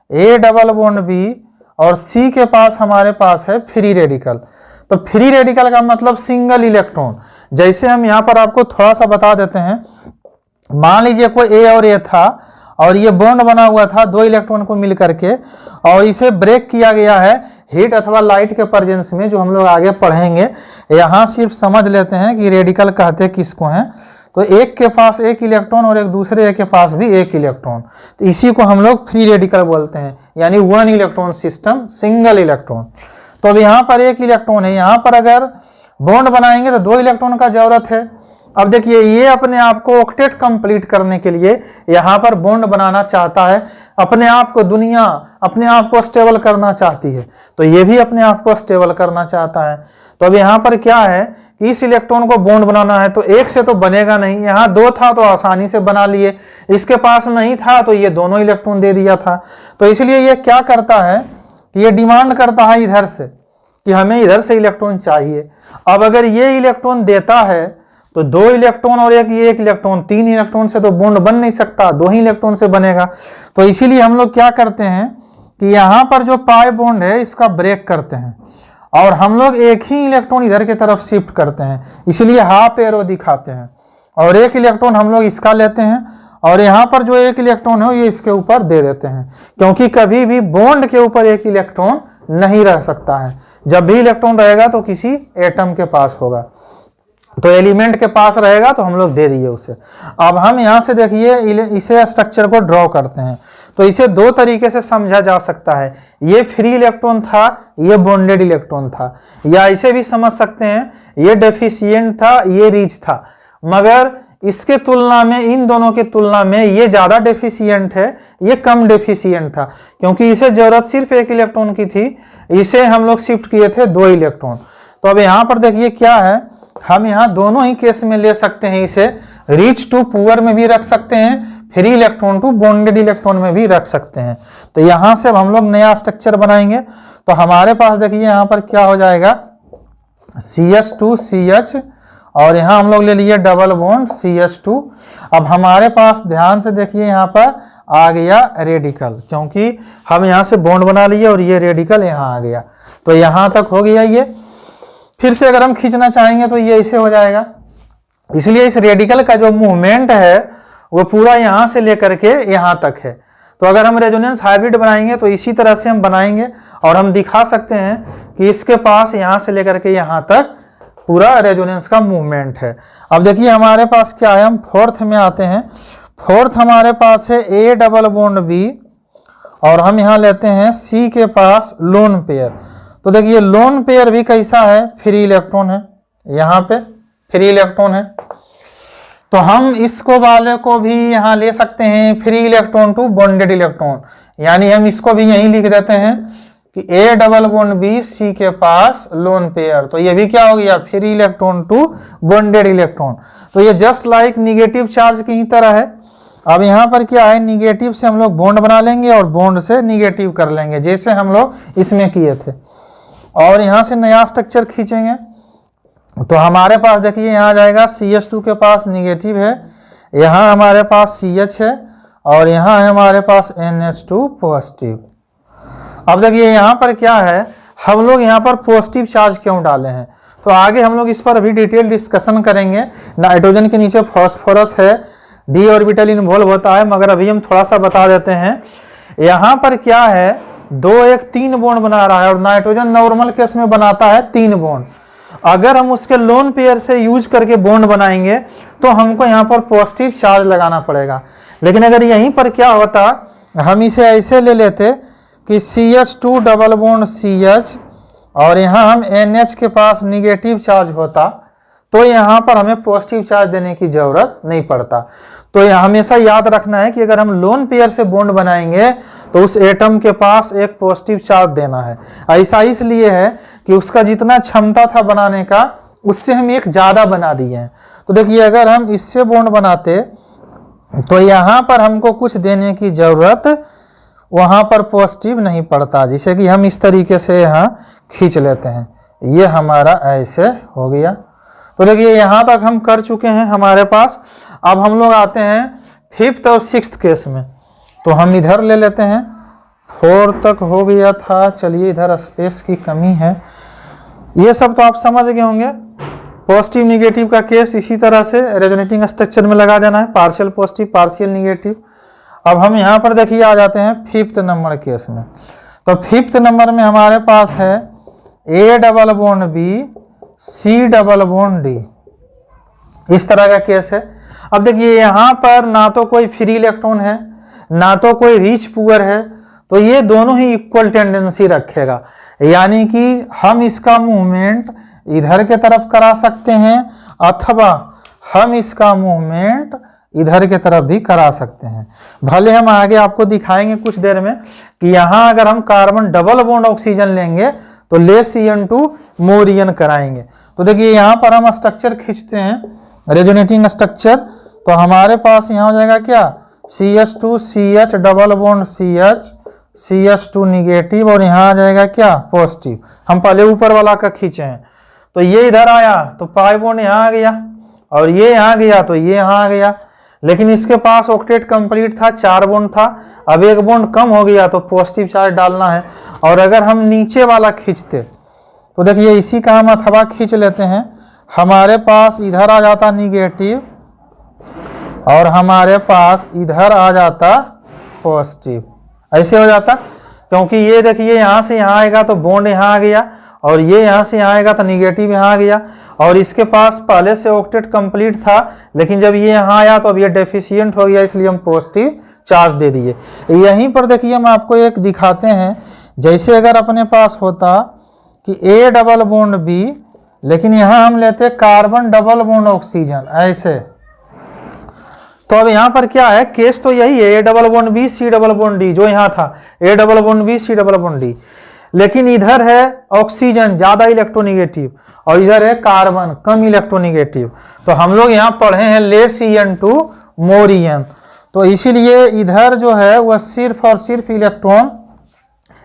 [SPEAKER 1] A डबल बॉन्ड B और C के पास हमारे पास है फ्री रेडिकल। तो फ्री रेडिकल का मतलब सिंगल इलेक्ट्रॉन। जैसे हम यहाँ पर आपको थोड़ा सा बता देते हैं, मान लीजिए कोई A और A था और ये बॉन्ड बना हुआ था 2 इलेक्ट्रॉन को मिल करके, और इसे ब्रेक किया गया है हीट अथवा लाइट के प्रेजेंस में, जो हम लोग आगे पढ़ेंगे। यहाँ सिर्फ समझ लेते हैं कि रेडिकल कहते किसको हैं। तो एक के पास 1 इलेक्ट्रॉन और एक दूसरे के पास भी 1 इलेक्ट्रॉन, तो इसी को हम लोग फ्री रेडिकल बोलते हैं, यानी 1 इलेक्ट्रॉन सिस्टम, सिंगल इलेक्ट्रॉन। तो अब यहाँ पर 1 इलेक्ट्रॉन है, यहाँ पर अगर बॉन्ड बनाएंगे तो 2 इलेक्ट्रॉन का जरूरत है। अब देखिए ये अपने आप को ऑक्टेट कंप्लीट करने के लिए यहाँ पर बॉन्ड बनाना चाहता है, अपने आप को, दुनिया अपने आप को स्टेबल करना चाहती है, तो ये भी अपने आप को स्टेबल करना चाहता है। तो अब यहाँ पर क्या है कि इस इलेक्ट्रॉन को बॉन्ड बनाना है तो एक से तो बनेगा नहीं, यहाँ 2 था तो आसानी से बना लिए, इसके पास नहीं था तो ये दोनों इलेक्ट्रॉन दे दिया था। तो इसलिए ये क्या करता है कि ये डिमांड करता है इधर से कि हमें इधर से इलेक्ट्रॉन चाहिए। अब अगर ये इलेक्ट्रॉन देता है तो 2 इलेक्ट्रॉन और एक इलेक्ट्रॉन, 3 इलेक्ट्रॉन से तो बॉन्ड बन नहीं सकता, 2 ही इलेक्ट्रॉन से बनेगा। तो इसीलिए हम लोग क्या करते हैं कि यहाँ पर जो पाई बॉन्ड है इसका ब्रेक करते हैं और हम लोग एक ही इलेक्ट्रॉन इधर की तरफ शिफ्ट करते हैं, इसलिए हाफ एरो दिखाते हैं। और एक इलेक्ट्रॉन हम लोग इसका लेते हैं और यहाँ पर जो एक इलेक्ट्रॉन है ये इसके ऊपर दे देते हैं, क्योंकि कभी भी बॉन्ड के ऊपर एक इलेक्ट्रॉन नहीं रह सकता है। जब भी इलेक्ट्रॉन रहेगा तो किसी एटम के पास होगा, तो एलिमेंट के पास रहेगा तो हम लोग दे दिए उसे। अब हम यहाँ से देखिए इसे स्ट्रक्चर को ड्रॉ करते हैं, तो इसे 2 तरीके से समझा जा सकता है। ये फ्री इलेक्ट्रॉन था, ये बॉन्डेड इलेक्ट्रॉन था, या इसे भी समझ सकते हैं ये डेफिशिएंट था, ये रिच था। मगर इसके तुलना में, इन दोनों के तुलना में ये ज्यादा डेफिशिएंट है, ये कम डेफिशिएंट था, क्योंकि इसे जरूरत सिर्फ 1 इलेक्ट्रॉन की थी, इसे हम लोग शिफ्ट किए थे 2 इलेक्ट्रॉन। तो अब यहाँ पर देखिए क्या है, हम यहाँ दोनों ही केस में ले सकते हैं, इसे रिच टू पुअर में भी रख सकते हैं, free electron to bonded electron में भी रख सकते हैं। तो यहाँ से अब हम लोग नया स्ट्रक्चर बनाएंगे। तो हमारे पास देखिए यहाँ पर क्या हो जाएगा, CH2CH और यहाँ हम लोग ले लिए डबल बॉन्ड CH2। अब हमारे पास ध्यान से देखिए यहाँ पर आ गया रेडिकल, क्योंकि हम यहाँ से बॉन्ड बना लिए और ये रेडिकल यहाँ आ गया, तो यहाँ तक हो गया ये। फिर से अगर हम खींचना चाहेंगे तो ये ऐसे हो जाएगा। इसलिए इस रेडिकल का जो मूवमेंट है वो पूरा यहाँ से लेकर के यहाँ तक है। तो अगर हम रेजोनेंस हाइब्रिड बनाएंगे तो इसी तरह से हम बनाएंगे और हम दिखा सकते हैं कि इसके पास यहाँ से लेकर के यहाँ तक पूरा रेजोनेंस का मूवमेंट है। अब देखिए हमारे पास क्या है, हम 4th में आते हैं। 4th हमारे पास है A डबल बॉन्ड B और हम यहाँ लेते हैं C के पास लोन पेयर। तो देखिए लोन पेयर भी कैसा है, फ्री इलेक्ट्रॉन है, यहाँ पे फ्री इलेक्ट्रॉन है। तो हम इसको वाले को भी यहाँ ले सकते हैं free electron to bonded electron, यानी हम इसको भी यहीं लिख देते हैं कि A double bond B C के पास लोन पेयर। तो ये भी क्या हो गया, free electron to bonded electron. तो ये जस्ट लाइक निगेटिव चार्ज की ही तरह है। अब यहाँ पर क्या है, निगेटिव से हम लोग बॉन्ड बना लेंगे और बॉन्ड से निगेटिव कर लेंगे, जैसे हम लोग इसमें किए थे, और यहाँ से नया स्ट्रक्चर खींचेंगे। तो हमारे पास देखिए यहाँ आ जाएगा CH2 के पास निगेटिव है, यहाँ हमारे पास CH है और यहाँ है हमारे पास NH2 पॉजिटिव। अब देखिए यहाँ पर क्या है, हम लोग यहाँ पर पॉजिटिव चार्ज क्यों डाले हैं, तो आगे हम लोग इस पर अभी डिटेल डिस्कशन करेंगे। नाइट्रोजन के नीचे फॉस्फोरस है, d ऑर्बिटल इन्वॉल्व होता है, मगर अभी हम थोड़ा सा बता देते हैं। यहाँ पर क्या है, 2 1 3 बॉन्ड बना रहा है और नाइट्रोजन नॉर्मल केस में बनाता है 3 बॉन्ड। अगर हम उसके लोन पेयर से यूज करके बॉन्ड बनाएंगे तो हमको यहाँ पर पॉजिटिव चार्ज लगाना पड़ेगा। लेकिन अगर यहीं पर क्या होता, हम इसे ऐसे ले लेते कि CH2 डबल बॉन्ड CH और यहाँ हम NH के पास निगेटिव चार्ज होता, तो यहाँ पर हमें पॉजिटिव चार्ज देने की जरूरत नहीं पड़ता। तो हमेशा याद रखना है कि अगर हम लोन पेयर से बॉन्ड बनाएंगे तो उस एटम के पास एक पॉजिटिव चार्ज देना है। ऐसा इसलिए है कि उसका जितना क्षमता था बनाने का उससे हम एक ज्यादा बना दिए हैं। तो देखिए अगर हम इससे बॉन्ड बनाते तो यहाँ पर हमको कुछ देने की जरूरत वहां पर पॉजिटिव नहीं पड़ता, जिसे कि हम इस तरीके से यहाँ खींच लेते हैं, ये हमारा ऐसे हो गया। तो देखिए यहाँ तक हम कर चुके हैं हमारे पास। अब हम लोग आते हैं 5th और 6th केस में, तो हम इधर ले लेते हैं। 4 तक हो गया था, चलिए इधर स्पेस की कमी है। ये सब तो आप समझ गए होंगे। पॉजिटिव निगेटिव का केस इसी तरह से रेजोनेटिंग स्ट्रक्चर में लगा देना है, पार्शियल पॉजिटिव पार्शियल निगेटिव। अब हम यहाँ पर देखिए आ जाते हैं 5th नंबर केस में। तो 5th नंबर में हमारे पास है A double bond B C double bond D, इस तरह का केस है। अब देखिए यहाँ पर ना तो कोई फ्री इलेक्ट्रॉन है ना तो कोई रिच पुअर है, तो ये दोनों ही इक्वल टेंडेंसी रखेगा, यानी कि हम इसका मूवमेंट इधर के तरफ करा सकते हैं अथवा हम इसका मूवमेंट इधर के तरफ भी करा सकते हैं। भले हम आगे आपको दिखाएंगे कुछ देर में कि यहाँ अगर हम कार्बन डबल बॉन्ड ऑक्सीजन लेंगे तो लेस En2 मोर En कराएंगे। तो देखिए यहाँ पर हम स्ट्रक्चर खींचते हैं रेजोनेटिंग स्ट्रक्चर, तो हमारे पास यहाँ हो जाएगा क्या CH2 CH double bond CH CH2 negative और यहाँ आ जाएगा क्या पॉजिटिव। हम पहले ऊपर वाला का खींचे हैं तो ये इधर आया तो पाई बॉन्ड यहाँ आ गया और ये यहाँ गया तो ये यहाँ आ गया, लेकिन इसके पास ऑक्टेट कंप्लीट था, 4 बॉन्ड था, अब 1 बॉन्ड कम हो गया तो पॉजिटिव चार्ज डालना है। और अगर हम नीचे वाला खींचते तो देखिए इसी का हम अथवा खींच लेते हैं, हमारे पास इधर आ जाता निगेटिव और हमारे पास इधर आ जाता पॉजिटिव, ऐसे हो जाता। क्योंकि ये देखिए यहाँ से यहाँ आएगा तो बॉन्ड यहाँ आ गया और ये यहाँ से यहाँ आएगा तो निगेटिव यहाँ आ गया, और इसके पास पहले से ऑक्टेट कंप्लीट था, लेकिन जब ये यहाँ आया तो अब ये डेफिशिएंट हो गया, इसलिए हम पॉजिटिव चार्ज दे दिए। यहीं पर देखिए हम आपको एक दिखाते हैं, जैसे अगर अपने पास होता कि A डबल बॉन्ड B, लेकिन यहाँ हम लेते कार्बन डबल बॉन्ड ऑक्सीजन ऐसे, तो अब यहाँ पर क्या है केस तो यही है A double bond B C double bond D, जो यहाँ था A double bond B C double bond D, लेकिन इधर है ऑक्सीजन ज्यादा इलेक्ट्रोनिगेटिव और इधर है कार्बन कम इलेक्ट्रोनिगेटिव। तो हम लोग यहाँ पढ़े हैं लेस En2 मोर En, तो इसीलिए इधर जो है वह सिर्फ और सिर्फ इलेक्ट्रॉन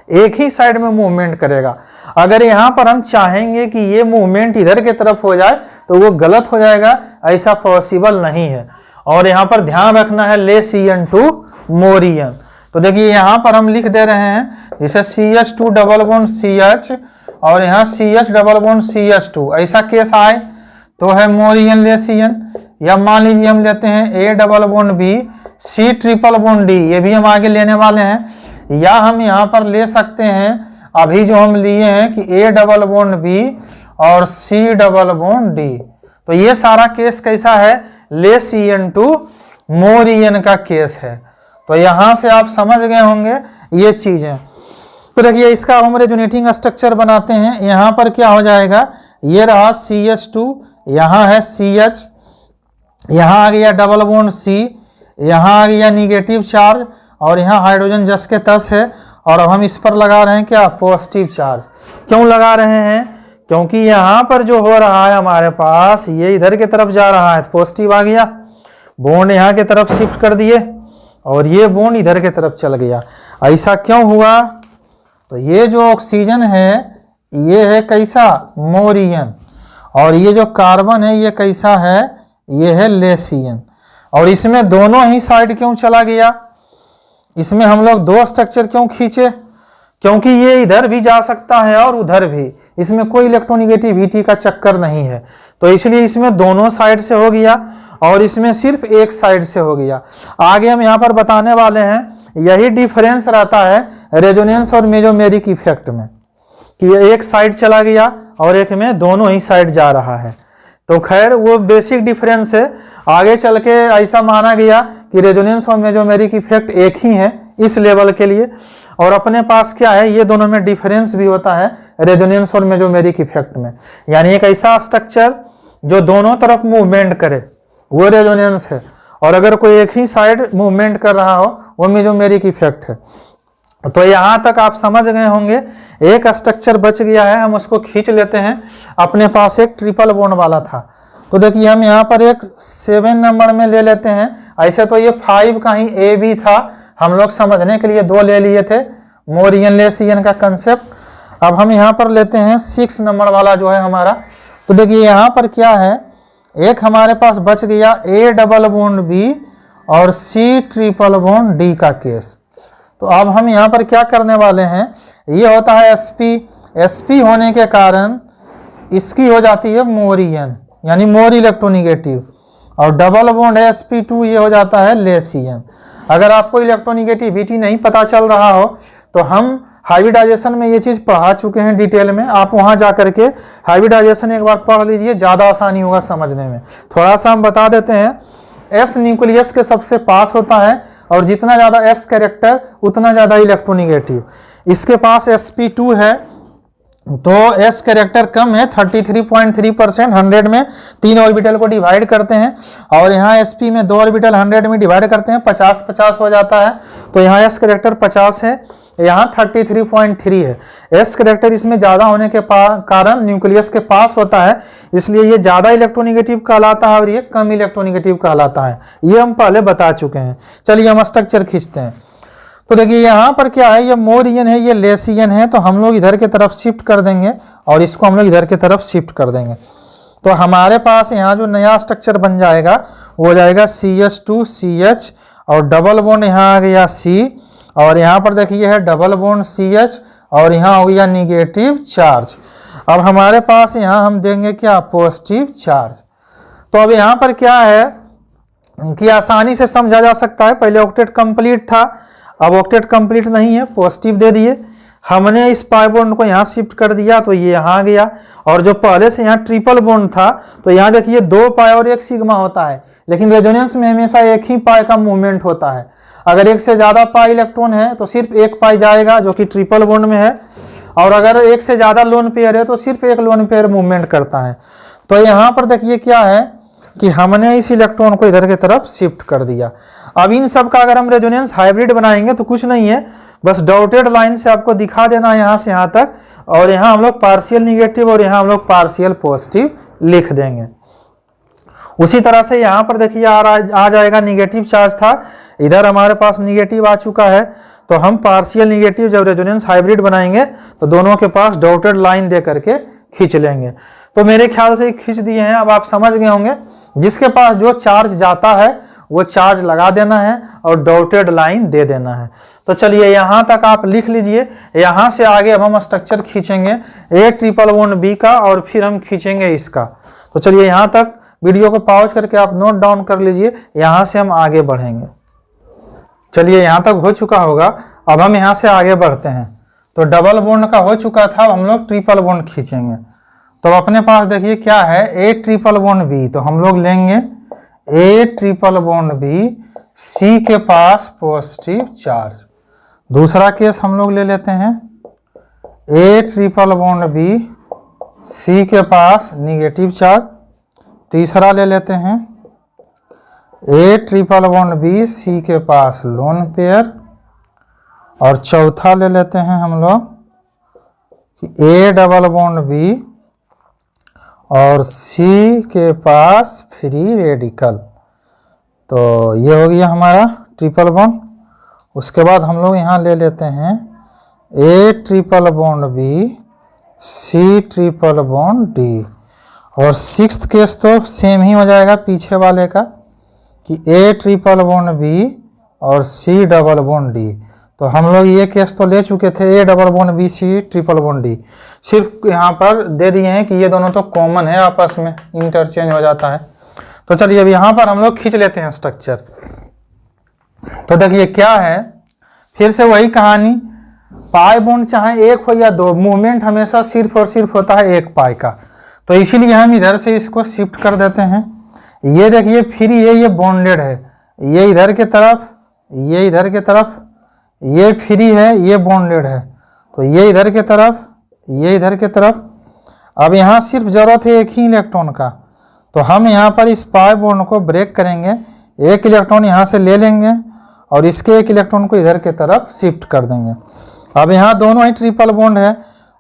[SPEAKER 1] एक ही साइड में मूवमेंट करेगा। अगर यहाँ पर हम चाहेंगे कि ये मूवमेंट इधर के तरफ हो जाए तो वो गलत हो जाएगा, ऐसा पॉसिबल नहीं है। और यहाँ पर ध्यान रखना है लेस En2 मोर En। तो देखिए यहाँ पर हम लिख दे रहे हैं जैसे CH2 डबल बॉन्ड CH और यहाँ CH डबल बॉन्ड CH2, ऐसा केस आए तो है मोर En लेस En। या मान लीजिए हम लेते हैं A double bond B C triple bond D, ये भी हम आगे लेने वाले हैं। या हम यहाँ पर ले सकते हैं अभी जो हम लिए हैं कि A डबल बॉन्ड B और C डबल बॉन्ड D, तो ये सारा केस कैसा है लेस En2 मोर En का केस है। तो यहाँ से आप समझ गए होंगे ये चीजें। तो देखिए इसका हम रेजोनेटिंग स्ट्रक्चर बनाते हैं। यहाँ पर क्या हो जाएगा, ये रहा CH2, यहाँ है CH, यहाँ आ गया डबल बॉन्ड C, यहाँ आ गया निगेटिव चार्ज और यहाँ हाइड्रोजन जस के तस है, और अब हम इस पर लगा रहे हैं क्या पॉजिटिव चार्ज। क्यों लगा रहे हैं, क्योंकि यहाँ पर जो हो रहा है हमारे पास ये इधर की तरफ जा रहा है, पॉजिटिव आ गया, बॉन्ड यहाँ की तरफ शिफ्ट कर दिए और ये बॉन्ड इधर की तरफ चल गया। ऐसा क्यों हुआ, तो ये जो ऑक्सीजन है ये है कैसा मोर En, और ये जो कार्बन है ये कैसा है ये है लेस En। और इसमें दोनों ही साइड क्यों चला गया, इसमें हम लोग 2 स्ट्रक्चर क्यों खींचे, क्योंकि ये इधर भी जा सकता है और उधर भी, इसमें कोई इलेक्ट्रोनिगेटिविटी का चक्कर नहीं है, तो इसलिए इसमें दोनों साइड से हो गया और इसमें सिर्फ एक साइड से हो गया। आगे हम यहाँ पर बताने वाले हैं यही डिफरेंस रहता है रेजोनेंस और मेसोमेरिक इफेक्ट में, कि एक साइड चला गया और एक में दोनों ही साइड जा रहा है। तो खैर वो बेसिक डिफरेंस है, आगे चल के ऐसा माना गया कि रेजोनेंस और मेसोमेरिक इफेक्ट एक ही है इस लेवल के लिए। और अपने पास क्या है ये दोनों में डिफरेंस भी होता है रेजोनेंस और मेसोमेरिक इफेक्ट में, यानी एक ऐसा स्ट्रक्चर जो दोनों तरफ मूवमेंट करे वो रेजोनेंस है, और अगर कोई एक ही साइड मूवमेंट कर रहा हो वो मेसोमेरिक इफेक्ट है। तो यहाँ तक आप समझ गए होंगे। एक स्ट्रक्चर बच गया है, हम उसको खींच लेते हैं। अपने पास एक ट्रिपल बॉन्ड वाला था, तो देखिए हम यहाँ पर एक 7 नंबर में ले लेते हैं। ऐसे तो ये 5 का ही A B था, हम लोग समझने के लिए 2 ले लिए थे, मोर En लेस En का कंसेप्ट। अब हम यहाँ पर लेते हैं 6 नंबर वाला जो है हमारा। तो देखिए यहाँ पर क्या है, एक हमारे पास बच गया A डबल बॉन्ड B और C ट्रिपल बॉन्ड D का केस। तो अब हम यहाँ पर क्या करने वाले हैं, ये होता है sp होने के कारण इसकी हो जाती है मोर En, यानी मोर इलेक्ट्रोनिगेटिव, और डबल बॉन्ड sp2 ये हो जाता है लेस En। अगर आपको इलेक्ट्रोनिगेटिविटी नहीं पता चल रहा हो तो हम हाइब्रिडाइजेशन में ये चीज़ पढ़ा चुके हैं डिटेल में, आप वहाँ जा करके हाइब्रिडाइजेशन एक बार पढ़ लीजिए, ज़्यादा आसानी होगा समझने में। थोड़ा सा हम बता देते हैं, S न्यूक्लियस के सबसे पास होता है और जितना ज़्यादा S कैरेक्टर उतना ज़्यादा इलेक्ट्रोनिगेटिव। इसके पास sp2 है तो s कैरेक्टर कम है 33.3%। 100 में 3 ऑर्बिटल को डिवाइड करते हैं और यहाँ sp में 2 ऑर्बिटल 100 में डिवाइड करते हैं, 50-50 हो जाता है। तो यहाँ s कैरेक्टर 50 है, यहाँ 33.3 है। s कैरेक्टर इसमें ज़्यादा होने के कारण न्यूक्लियस के पास होता है, इसलिए ये ज़्यादा इलेक्ट्रोनिगेटिव कहलाता है और ये कम इलेक्ट्रोनिगेटिव कहलाता है। ये हम पहले बता चुके हैं। चलिए हम स्ट्रक्चर खींचते हैं। तो देखिए यहाँ पर क्या है, ये मोर ईयन है, ये लेस ईयन है, तो हम लोग इधर के तरफ शिफ्ट कर देंगे और इसको हम लोग इधर के तरफ शिफ्ट कर देंगे। तो हमारे पास यहाँ जो नया स्ट्रक्चर बन जाएगा वो हो जाएगा CH2CH और डबल बॉन्ड यहाँ आ गया C और यहाँ पर देखिए है डबल बॉन्ड CH और यहाँ हो गया निगेटिव चार्ज। अब हमारे पास यहाँ हम देंगे क्या, पॉजिटिव चार्ज। तो अब यहाँ पर क्या है कि आसानी से समझा जा सकता है। पहले ऑक्टेट कंप्लीट था, अब ऑक्टेट कंप्लीट नहीं है, पॉजिटिव दे दिए, हमने इस पाई बॉन्ड को यहाँ शिफ्ट कर दिया तो ये यहाँ गया। और जो पहले से यहाँ ट्रिपल बॉन्ड था तो यहाँ देखिए 2 पाई और 1 सिग्मा होता है, लेकिन रेजोनेंस में हमेशा एक ही पाई का मूवमेंट होता है। अगर एक से ज़्यादा पाई इलेक्ट्रॉन है तो सिर्फ 1 पाई जाएगा जो कि ट्रिपल बॉन्ड में है, और अगर एक से ज़्यादा लोन पेयर है तो सिर्फ 1 लोन पेयर मूवमेंट करता है। तो यहाँ पर देखिए क्या है कि हमने इस इलेक्ट्रॉन को इधर की तरफ शिफ्ट कर दिया। अब इन सब का अगर हम रेजोनेंस हाइब्रिड बनाएंगे तो कुछ नहीं है, बस डॉटेड लाइन से आपको दिखा देना है यहाँ से यहाँ तक, और यहाँ हम लोग पार्शियल निगेटिव और यहाँ हम लोग पार्शियल पॉजिटिव लिख देंगे। उसी तरह से यहाँ पर देखिए आ जाएगा निगेटिव चार्ज था, इधर हमारे पास निगेटिव आ चुका है, तो हम पार्शियल निगेटिव जब रेजोनेंस हाइब्रिड बनाएंगे तो दोनों के पास डॉटेड लाइन दे करके खींच लेंगे। तो मेरे ख्याल से खींच दिए हैं, अब आप समझ गए होंगे। जिसके पास जो चार्ज जाता है वो चार्ज लगा देना है और डॉटेड लाइन दे देना है। तो चलिए यहाँ तक आप लिख लीजिए। यहाँ से आगे अब हम स्ट्रक्चर खींचेंगे A ट्रिपल बॉन्ड B का और फिर हम खींचेंगे इसका। तो चलिए यहाँ तक वीडियो को पॉज करके आप नोट डाउन कर लीजिए, यहाँ से हम आगे बढ़ेंगे। चलिए यहाँ तक हो चुका होगा, अब हम यहाँ से आगे बढ़ते हैं। तो डबल बॉन्ड का हो चुका था, हम लोग ट्रिपल बॉन्ड खींचेंगे। तो अपने पास देखिए क्या है, A ट्रिपल बॉन्ड B, तो हम लोग लेंगे A triple bond B, C के पास पॉजिटिव चार्ज। दूसरा केस हम लोग ले लेते हैं A triple bond B, C के पास निगेटिव चार्ज। तीसरा ले लेते हैं A triple bond B, C के पास लोन पेयर। और चौथा ले लेते हैं हम लोग कि A डबल बॉन्ड B और C के पास फ्री रेडिकल। तो ये हो गया हमारा ट्रिपल बॉन्ड। उसके बाद हम लोग यहाँ ले लेते हैं A triple bond B, C triple bond D। और 6th केस तो सेम ही हो जाएगा पीछे वाले का कि A ट्रिपल बॉन्ड B और C डबल बॉन्ड D। तो हम लोग ये केस तो ले चुके थे, A double bond B, C triple bond D। सिर्फ यहाँ पर दे दिए हैं कि ये दोनों तो कॉमन है, आपस में इंटरचेंज हो जाता है। तो चलिए अब यहाँ पर हम लोग खींच लेते हैं स्ट्रक्चर। तो देखिए क्या है, फिर से वही कहानी, पाई बॉन्ड चाहे एक हो या दो, मूवमेंट हमेशा सिर्फ और सिर्फ होता है एक पाई का। तो इसीलिए हम इधर से इसको शिफ्ट कर देते हैं। ये देखिए फ्री है, ये बॉन्डेड है, ये इधर के तरफ, ये इधर के तरफ, ये फ्री है, ये बॉन्डेड है। तो ये इधर के तरफ, ये इधर के तरफ। अब यहाँ सिर्फ जरूरत है एक ही इलेक्ट्रॉन का, तो हम यहाँ पर इस पाई बॉन्ड को ब्रेक करेंगे, एक इलेक्ट्रॉन यहाँ से ले लेंगे और इसके एक इलेक्ट्रॉन को इधर के तरफ शिफ्ट कर देंगे। अब यहाँ दोनों ही ट्रिपल बॉन्ड है,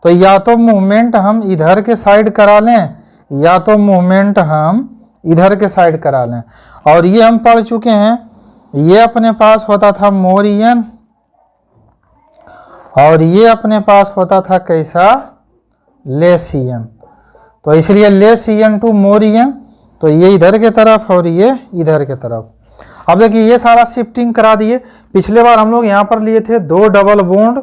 [SPEAKER 1] तो या तो मूवमेंट हम इधर के साइड करा लें या तो मूवमेंट हम इधर के साइड करा लें। और ये हम पढ़ चुके हैं, ये अपने पास होता था मोर ईयन और ये अपने पास होता था कैसा, लेस ईयन। तो इसलिए less EN to more EN, तो ये इधर के तरफ और ये इधर के तरफ। अब देखिए ये सारा शिफ्टिंग करा दिए। पिछले बार हम लोग यहाँ पर लिए थे 2 डबल बॉन्ड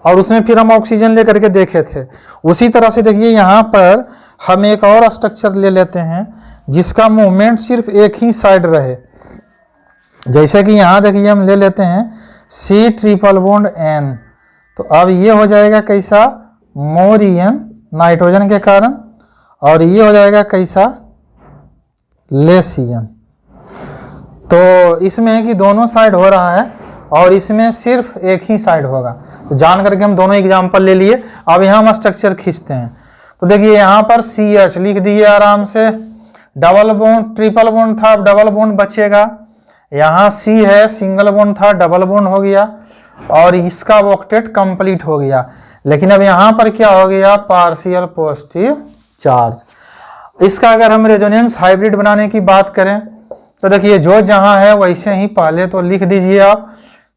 [SPEAKER 1] और उसमें फिर हम ऑक्सीजन लेकर के देखे थे। उसी तरह से देखिए यहाँ पर हम एक और स्ट्रक्चर ले लेते हैं जिसका मूवमेंट सिर्फ एक ही साइड रहे। जैसे कि यहाँ देखिए हम ले लेते हैं C ट्रिपल बॉन्ड N। तो अब ये हो जाएगा कैसा, मोर ईयन नाइट्रोजन के कारण, और ये हो जाएगा कैसा, लेस ईयन। तो इसमें है कि दोनों साइड हो रहा है और इसमें सिर्फ एक ही साइड होगा। तो जान करके हम दोनों एग्जाम्पल ले लिए। अब यहाँ हम स्ट्रक्चर खींचते हैं। तो देखिए यहाँ पर CH लिख दिए आराम से, डबल बॉन्ड ट्रिपल बॉन्ड था, अब डबल बॉन्ड बचेगा। यहाँ C है, सिंगल बॉन्ड था, डबल बॉन्ड हो गया और इसका ऑक्टेट कंप्लीट हो गया। लेकिन अब यहाँ पर क्या हो गया, पार्शियल पॉजिटिव चार्ज। इसका अगर हम रेजोनेंस हाइब्रिड बनाने की बात करें तो देखिए जो जहाँ है वैसे ही पहले तो लिख दीजिए आप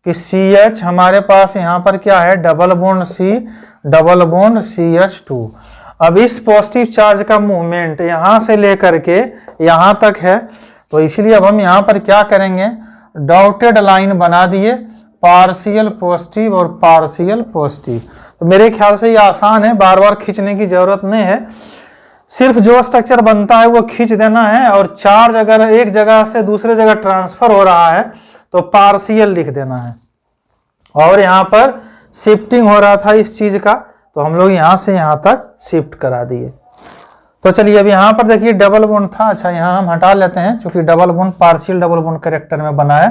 [SPEAKER 1] कि CH हमारे पास यहाँ पर क्या है, double bond C, double bond CH2। अब इस पॉजिटिव चार्ज का मूवमेंट यहाँ से लेकर के यहाँ तक है, तो इसलिए अब हम यहाँ पर क्या करेंगे, डॉटेड लाइन बना दिए, पार्शियल पॉजिटिव और पार्शियल पॉजिटिव। तो मेरे ख्याल से ये आसान है, बार बार खींचने की जरूरत नहीं है, सिर्फ जो स्ट्रक्चर बनता है वो खींच देना है। और चार्ज अगर एक जगह से दूसरे जगह ट्रांसफर हो रहा है तो पार्शियल लिख देना है। और यहाँ पर शिफ्टिंग हो रहा था इस चीज का, तो हम लोग यहाँ से यहाँ तक शिफ्ट करा दिए। तो चलिए अब यहाँ पर देखिए डबल बॉन्ड था, अच्छा यहाँ हम हटा लेते हैं क्योंकि double bond partial double bond character में बना है।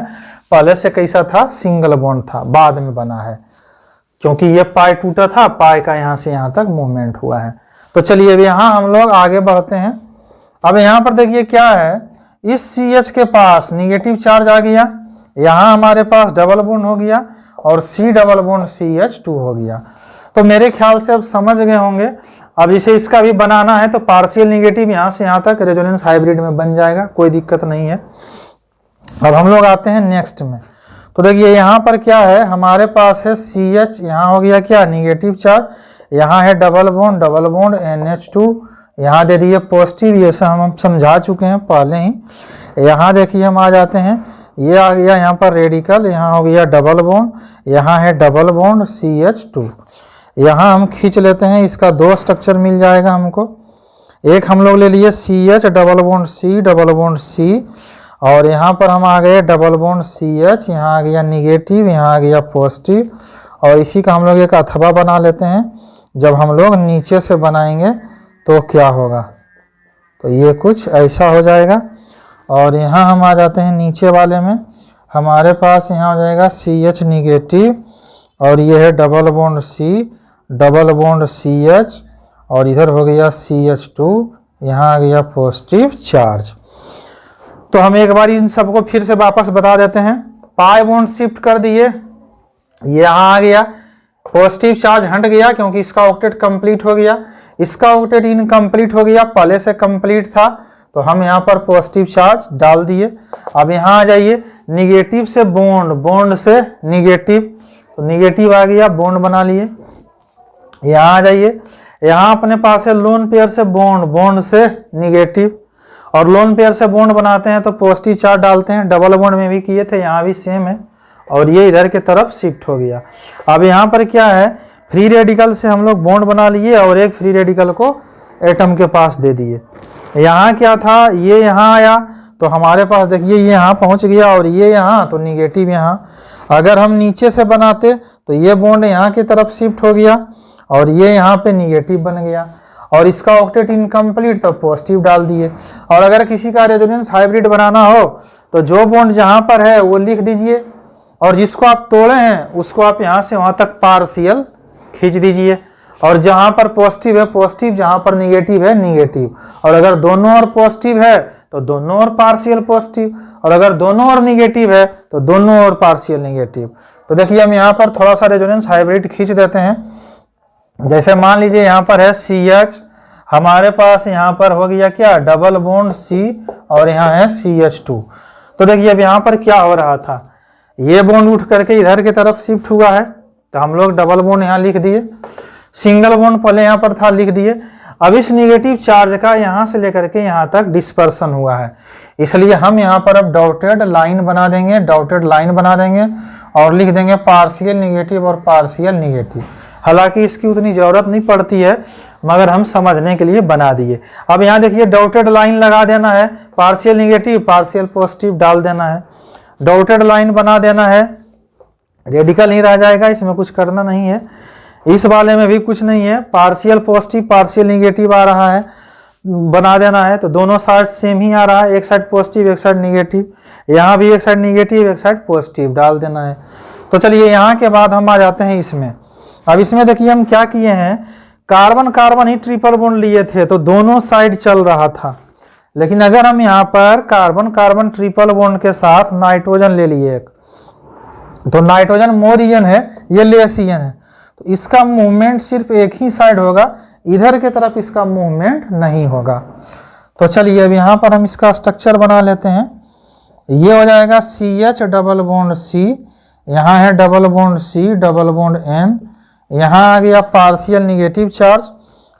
[SPEAKER 1] पहले से कैसा था, सिंगल बॉन्ड था, बाद में बना है क्योंकि ये पाई टूटा था, पाई का यहाँ से यहाँ तक मूवमेंट हुआ है। तो चलिए अब यहाँ हम लोग आगे बढ़ते हैं। अब यहाँ पर देखिए क्या है, इस CH के पास निगेटिव चार्ज आ गया, यहाँ हमारे पास डबल बॉन्ड हो गया और C डबल बॉन्ड CH2 हो गया। तो मेरे ख्याल से अब समझ गए होंगे। अब इसे इसका भी बनाना है तो पार्शियल निगेटिव यहाँ से यहाँ तक रेजोनेंस हाइब्रिड में बन जाएगा, कोई दिक्कत नहीं है। अब हम लोग आते हैं नेक्स्ट में। तो देखिए यहाँ पर क्या है, हमारे पास है CH, यहाँ हो गया क्या, निगेटिव चार्ज, यहाँ है डबल बॉन्ड NH2, यहाँ दे दिए पॉजिटिव, ये सब हम समझा चुके हैं पहले ही। यहाँ देखिए हम आ जाते हैं, ये आ गया यहाँ पर रेडिकल, यहाँ हो गया डबल बॉन्ड, यहाँ है डबल बॉन्ड CH2। यहाँ हम खींच लेते हैं, इसका दो स्ट्रक्चर मिल जाएगा हमको। एक हम लोग ले लिए CH double bond C double bond C, और यहाँ पर हम आ गए डबल बॉन्ड CH, यहाँ आ गया निगेटिव, यहाँ आ गया पॉजिटिव, और इसी का हम लोग एक अथवा बना लेते हैं। जब हम लोग नीचे से बनाएंगे तो क्या होगा, तो ये कुछ ऐसा हो जाएगा। और यहाँ हम आ जाते हैं नीचे वाले में, हमारे पास यहाँ हो जाएगा CH निगेटिव, और ये है double bond C double bond CH, और इधर हो गया CH2, यहाँ आ गया पॉजिटिव चार्ज। तो हम एक बार इन सबको फिर से वापस बता देते हैं। पाई बॉन्ड शिफ्ट कर दिए, ये यहाँ आ गया, पॉजिटिव चार्ज हट गया क्योंकि इसका ऑक्टेट कंप्लीट हो गया, इसका ऑक्टेट इनकम्प्लीट हो गया, पहले से कंप्लीट था, तो हम यहाँ पर पॉजिटिव चार्ज डाल दिए। अब यहाँ आ जाइए, निगेटिव से बॉन्ड, बॉन्ड से निगेटिव, तो निगेटिव आ गया, बॉन्ड बना लिए। यहाँ आ जाइए, यहाँ अपने पास है लोन पेयर से बॉन्ड, बॉन्ड से निगेटिव, और लोन पेयर से बॉन्ड बनाते हैं तो पॉजिटिव चार्ज डालते हैं। डबल बॉन्ड में भी किए थे, यहाँ भी सेम है, और ये इधर के तरफ शिफ्ट हो गया। अब यहाँ पर क्या है, फ्री रेडिकल से हम लोग बॉन्ड बना लिए और एक फ्री रेडिकल को एटम के पास दे दिए। यहाँ क्या था, ये यहाँ आया तो हमारे पास देखिए ये यहाँ पहुँच गया, और ये यहाँ तो निगेटिव यहाँ। अगर हम नीचे से बनाते तो ये बॉन्ड यहाँ की तरफ शिफ्ट हो गया और ये यहाँ पे निगेटिव बन गया, और इसका ऑक्टेट इनकम्प्लीट तो पॉजिटिव डाल दिए। और अगर किसी का रेजोनेंस हाइब्रिड बनाना हो तो जो बॉन्ड जहाँ पर है वो लिख दीजिए, और जिसको आप तोड़े हैं उसको आप यहाँ से वहाँ तक पार्शियल खींच दीजिए, और जहाँ पर पॉजिटिव है पॉजिटिव, जहाँ पर निगेटिव है निगेटिव। और अगर दोनों ओर पॉजिटिव है तो दोनों ओर पार्शियल पॉजिटिव, और अगर दोनों ओर निगेटिव है तो दोनों ओर पार्शियल निगेटिव। तो देखिए हम यहाँ पर थोड़ा सा रेजोनेंस हाइब्रिड खींच देते हैं। जैसे मान लीजिए यहाँ पर है CH, हमारे पास यहाँ पर हो गया क्या, डबल बॉन्ड C, और यहाँ है CH2। तो देखिए अब यहाँ पर क्या हो रहा था, ये बॉन्ड उठ करके इधर की तरफ शिफ्ट हुआ है, तो हम लोग डबल बॉन्ड यहाँ लिख दिए, सिंगल बॉन्ड पहले यहाँ पर था लिख दिए। अब इस निगेटिव चार्ज का यहाँ से लेकर के यहाँ तक डिस्पर्सन हुआ है, इसलिए हम यहाँ पर अब डॉटेड लाइन बना देंगे, डॉटेड लाइन बना देंगे और लिख देंगे पार्शियल निगेटिव और पार्शियल निगेटिव। हालांकि इसकी उतनी जरूरत नहीं पड़ती है, मगर हम समझने के लिए बना दिए। अब यहाँ देखिए डॉटेड लाइन लगा देना है, पार्शियल निगेटिव पार्शियल पॉजिटिव डाल देना है, डॉटेड लाइन बना देना है, रेडिकल नहीं रह जाएगा, इसमें कुछ करना नहीं है। इस वाले में भी कुछ नहीं है, पार्शियल पॉजिटिव पार्शियल निगेटिव आ रहा है, बना देना है, तो दोनों साइड सेम ही आ रहा है, एक साइड पॉजिटिव एक साइड निगेटिव, यहाँ भी एक साइड निगेटिव एक साइड पॉजिटिव डाल देना है। तो चलिए यहाँ के बाद हम आ जाते हैं इसमें। अब इसमें देखिए हम क्या किए हैं, कार्बन कार्बन ही ट्रिपल बॉन्ड लिए थे तो दोनों साइड चल रहा था, लेकिन अगर हम यहाँ पर कार्बन कार्बन ट्रिपल बॉन्ड के साथ नाइट्रोजन ले लिए एक, तो नाइट्रोजन मोर ईएन है, ये लेस ईएन है, तो इसका मूवमेंट सिर्फ एक ही साइड होगा, इधर के तरफ इसका मूवमेंट नहीं होगा। तो चलिए अब यहाँ पर हम इसका स्ट्रक्चर बना लेते हैं। ये हो जाएगा CH डबल बॉन्ड C, यहाँ है double bond C double bond N, यहाँ आ गया पार्शियल निगेटिव चार्ज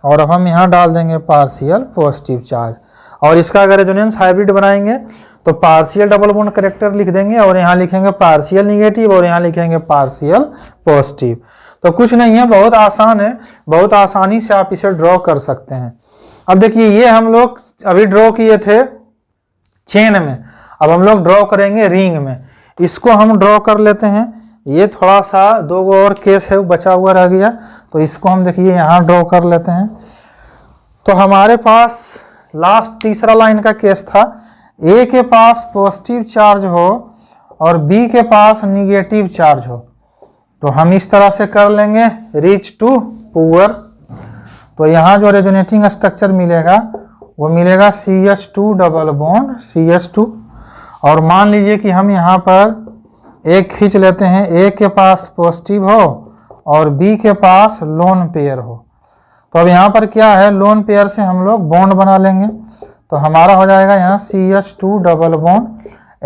[SPEAKER 1] और अब हम यहाँ डाल देंगे पार्शियल पॉजिटिव चार्ज। और इसका अगर रेजोनेंस हाइब्रिड बनाएंगे तो पार्शियल डबल बॉन्ड करेक्टर लिख देंगे और यहाँ लिखेंगे पार्शियल निगेटिव और यहाँ लिखेंगे पार्शियल पॉजिटिव। तो कुछ नहीं है, बहुत आसान है, बहुत आसानी से आप इसे ड्रॉ कर सकते हैं। अब देखिए ये हम लोग अभी ड्रॉ किए थे चेन में, अब हम लोग ड्रॉ करेंगे रिंग में। इसको हम ड्रॉ कर लेते हैं। ये थोड़ा सा 2 और केस है बचा हुआ रह गया, तो इसको हम देखिए यहाँ ड्रॉ कर लेते हैं। तो हमारे पास लास्ट तीसरा लाइन का केस था, ए के पास पॉजिटिव चार्ज हो और बी के पास निगेटिव चार्ज हो, तो हम इस तरह से कर लेंगे रिच टू पुअर। तो यहाँ जो रेजोनेटिंग स्ट्रक्चर मिलेगा वो मिलेगा CH2 डबल बॉन्ड CH2। और मान लीजिए कि हम यहाँ पर एक खींच लेते हैं, ए के पास पॉजिटिव हो और बी के पास लोन पेयर हो। तो अब यहाँ पर क्या है, लोन पेयर से हम लोग बॉन्ड बना लेंगे, तो हमारा हो जाएगा यहाँ CH2 डबल बॉन्ड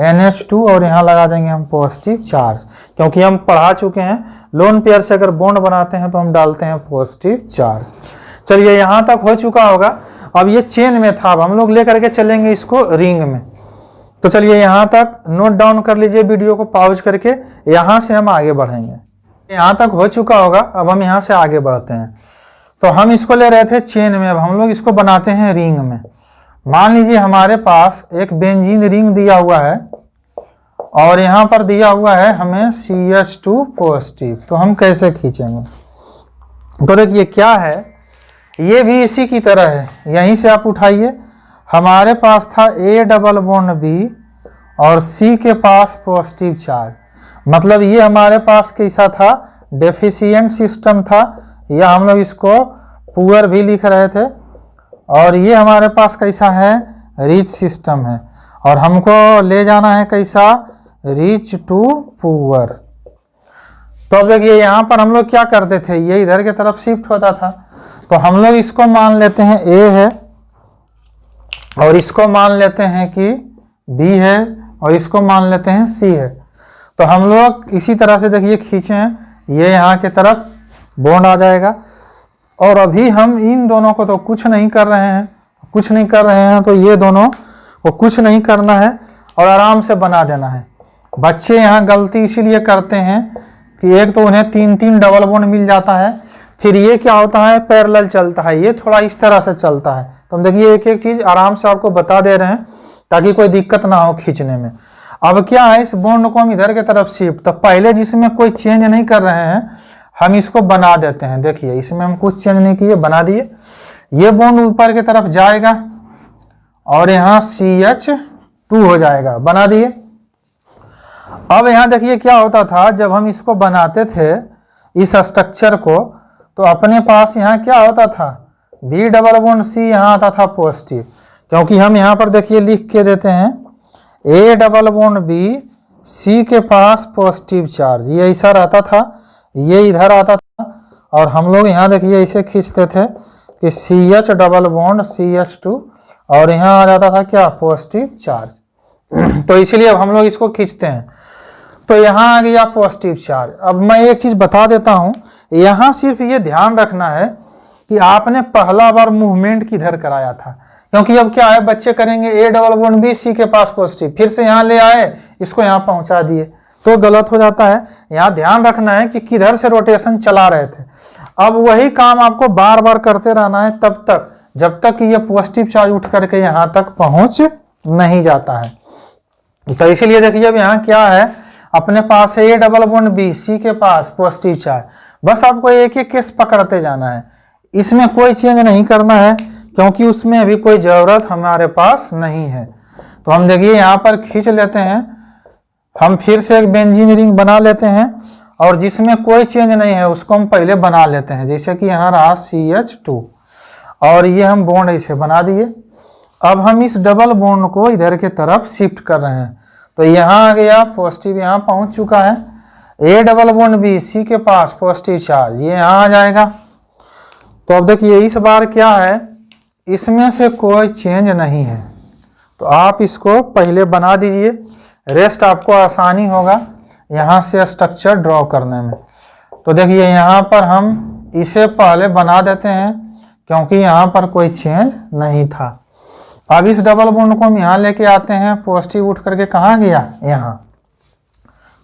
[SPEAKER 1] NH2 और यहाँ लगा देंगे हम पॉजिटिव चार्ज, क्योंकि हम पढ़ा चुके हैं लोन पेयर से अगर बॉन्ड बनाते हैं तो हम डालते हैं पॉजिटिव चार्ज। चलिए यहाँ तक हो चुका होगा। अब ये चेन में था, अब हम लोग लेकर के चलेंगे इसको रिंग में। तो चलिए यहाँ तक नोट डाउन कर लीजिए, वीडियो को पॉज करके, यहाँ से हम आगे बढ़ेंगे। यहाँ तक हो चुका होगा, अब हम यहाँ से आगे बढ़ते हैं। तो हम इसको ले रहे थे चेन में, अब हम लोग इसको बनाते हैं रिंग में। मान लीजिए हमारे पास एक बेंजीन रिंग दिया हुआ है और यहाँ पर दिया हुआ है हमें CH2 पॉजिटिव, तो हम कैसे खींचेंगे। तो देखिए क्या है, ये भी इसी की तरह है, यहीं से आप उठाइए। हमारे पास था A डबल बॉन्ड B और C के पास पॉजिटिव चार्ज, मतलब ये हमारे पास कैसा था, डेफिशिएंट सिस्टम था, या हम लोग इसको पुअर भी लिख रहे थे। और ये हमारे पास कैसा है, रिच सिस्टम है, और हमको ले जाना है कैसा, रिच टू पुअर। तो अब देखिए यहाँ पर हम लोग क्या करते थे, ये इधर की तरफ शिफ्ट होता था, तो हम लोग इसको मान लेते हैं A है और इसको मान लेते हैं कि B है और इसको मान लेते हैं C है। तो हम लोग इसी तरह से देखिए खींचे हैं, ये यहाँ की तरफ बॉन्ड आ जाएगा। और अभी हम इन दोनों को तो कुछ नहीं कर रहे हैं, तो ये दोनों को कुछ नहीं करना है और आराम से बना देना है। बच्चे यहाँ गलती इसीलिए करते हैं कि एक तो उन्हें 3-3 डबल बॉन्ड मिल जाता है, फिर ये क्या होता है, पैरेलल चलता है, ये थोड़ा इस तरह से चलता है। तो हम देखिए एक एक चीज आराम से आपको बता दे रहे हैं ताकि कोई दिक्कत ना हो खींचने में। अब क्या है, इस बॉन्ड को हम इधर की तरफ शिफ्ट, तो पहले जिसमें कोई चेंज नहीं कर रहे हैं हम इसको बना देते हैं। देखिए इसमें हम कुछ चेंज नहीं किए, बना दिए। ये बॉन्ड ऊपर की तरफ जाएगा और यहाँ CH2 हो जाएगा, बना दिए। अब यहाँ देखिए क्या होता था, जब हम इसको बनाते थे इस स्ट्रक्चर को, तो अपने पास यहाँ क्या होता था, B डबल बॉन्ड C यहाँ आता था पॉजिटिव, क्योंकि हम यहाँ पर देखिए लिख के देते हैं A double bond B C के पास पॉजिटिव चार्ज, ये ऐसा रहता था, ये इधर आता था। और हम लोग यहाँ देखिए ऐसे खींचते थे कि CH डबल बॉन्ड CH2 और यहाँ आ जाता था क्या, पॉजिटिव चार्ज। तो इसीलिए अब हम लोग इसको खींचते हैं, तो यहाँ आ गया पॉजिटिव चार्ज। अब मैं एक चीज बता देता हूँ, यहाँ सिर्फ ये ध्यान रखना है कि आपने पहला बार मूवमेंट किधर कराया था, क्योंकि अब क्या है, बच्चे करेंगे A double bond B C के पास पॉजिटिव, फिर से यहाँ ले आए, इसको यहाँ पहुंचा दिए, तो गलत हो जाता है। यहाँ ध्यान रखना है कि किधर से रोटेशन चला रहे थे। अब वही काम आपको बार बार करते रहना है तब तक, जब तक कि ये पॉजिटिव चार्ज उठ करके यहाँ तक पहुंच नहीं जाता है। तो इसीलिए देखिए अब यहाँ क्या है, अपने पास है A double bond B C के पास पॉजिटिव चार्ज, बस आपको एक एक केस पकड़ते जाना है, इसमें कोई चेंज नहीं करना है, क्योंकि उसमें अभी कोई जरूरत हमारे पास नहीं है। तो हम देखिए यहाँ पर खींच लेते हैं हम फिर से एक बेंजीन रिंग बना लेते हैं और जिसमें कोई चेंज नहीं है उसको हम पहले बना लेते हैं। जैसे कि यहाँ रहा CH2 और ये हम बॉन्ड ऐसे बना दिए। अब हम इस डबल बॉन्ड को इधर के तरफ शिफ्ट कर रहे हैं, तो यहाँ आ गया पॉजिटिव, यहाँ पहुँच चुका है। A double bond B, C के पास पॉजिटिव चार्ज, ये यहाँ आ जाएगा। तो अब देखिए इस बार क्या है, इसमें से कोई चेंज नहीं है, तो आप इसको पहले बना दीजिए, रेस्ट आपको आसानी होगा यहाँ से स्ट्रक्चर ड्रॉ करने में। तो देखिए यहाँ पर हम इसे पहले बना देते हैं क्योंकि यहाँ पर कोई चेंज नहीं था। अब इस डबल बॉन्ड को हम यहाँ लेके आते हैं, पॉजिटिव उठ करके कहाँ गया, यहाँ।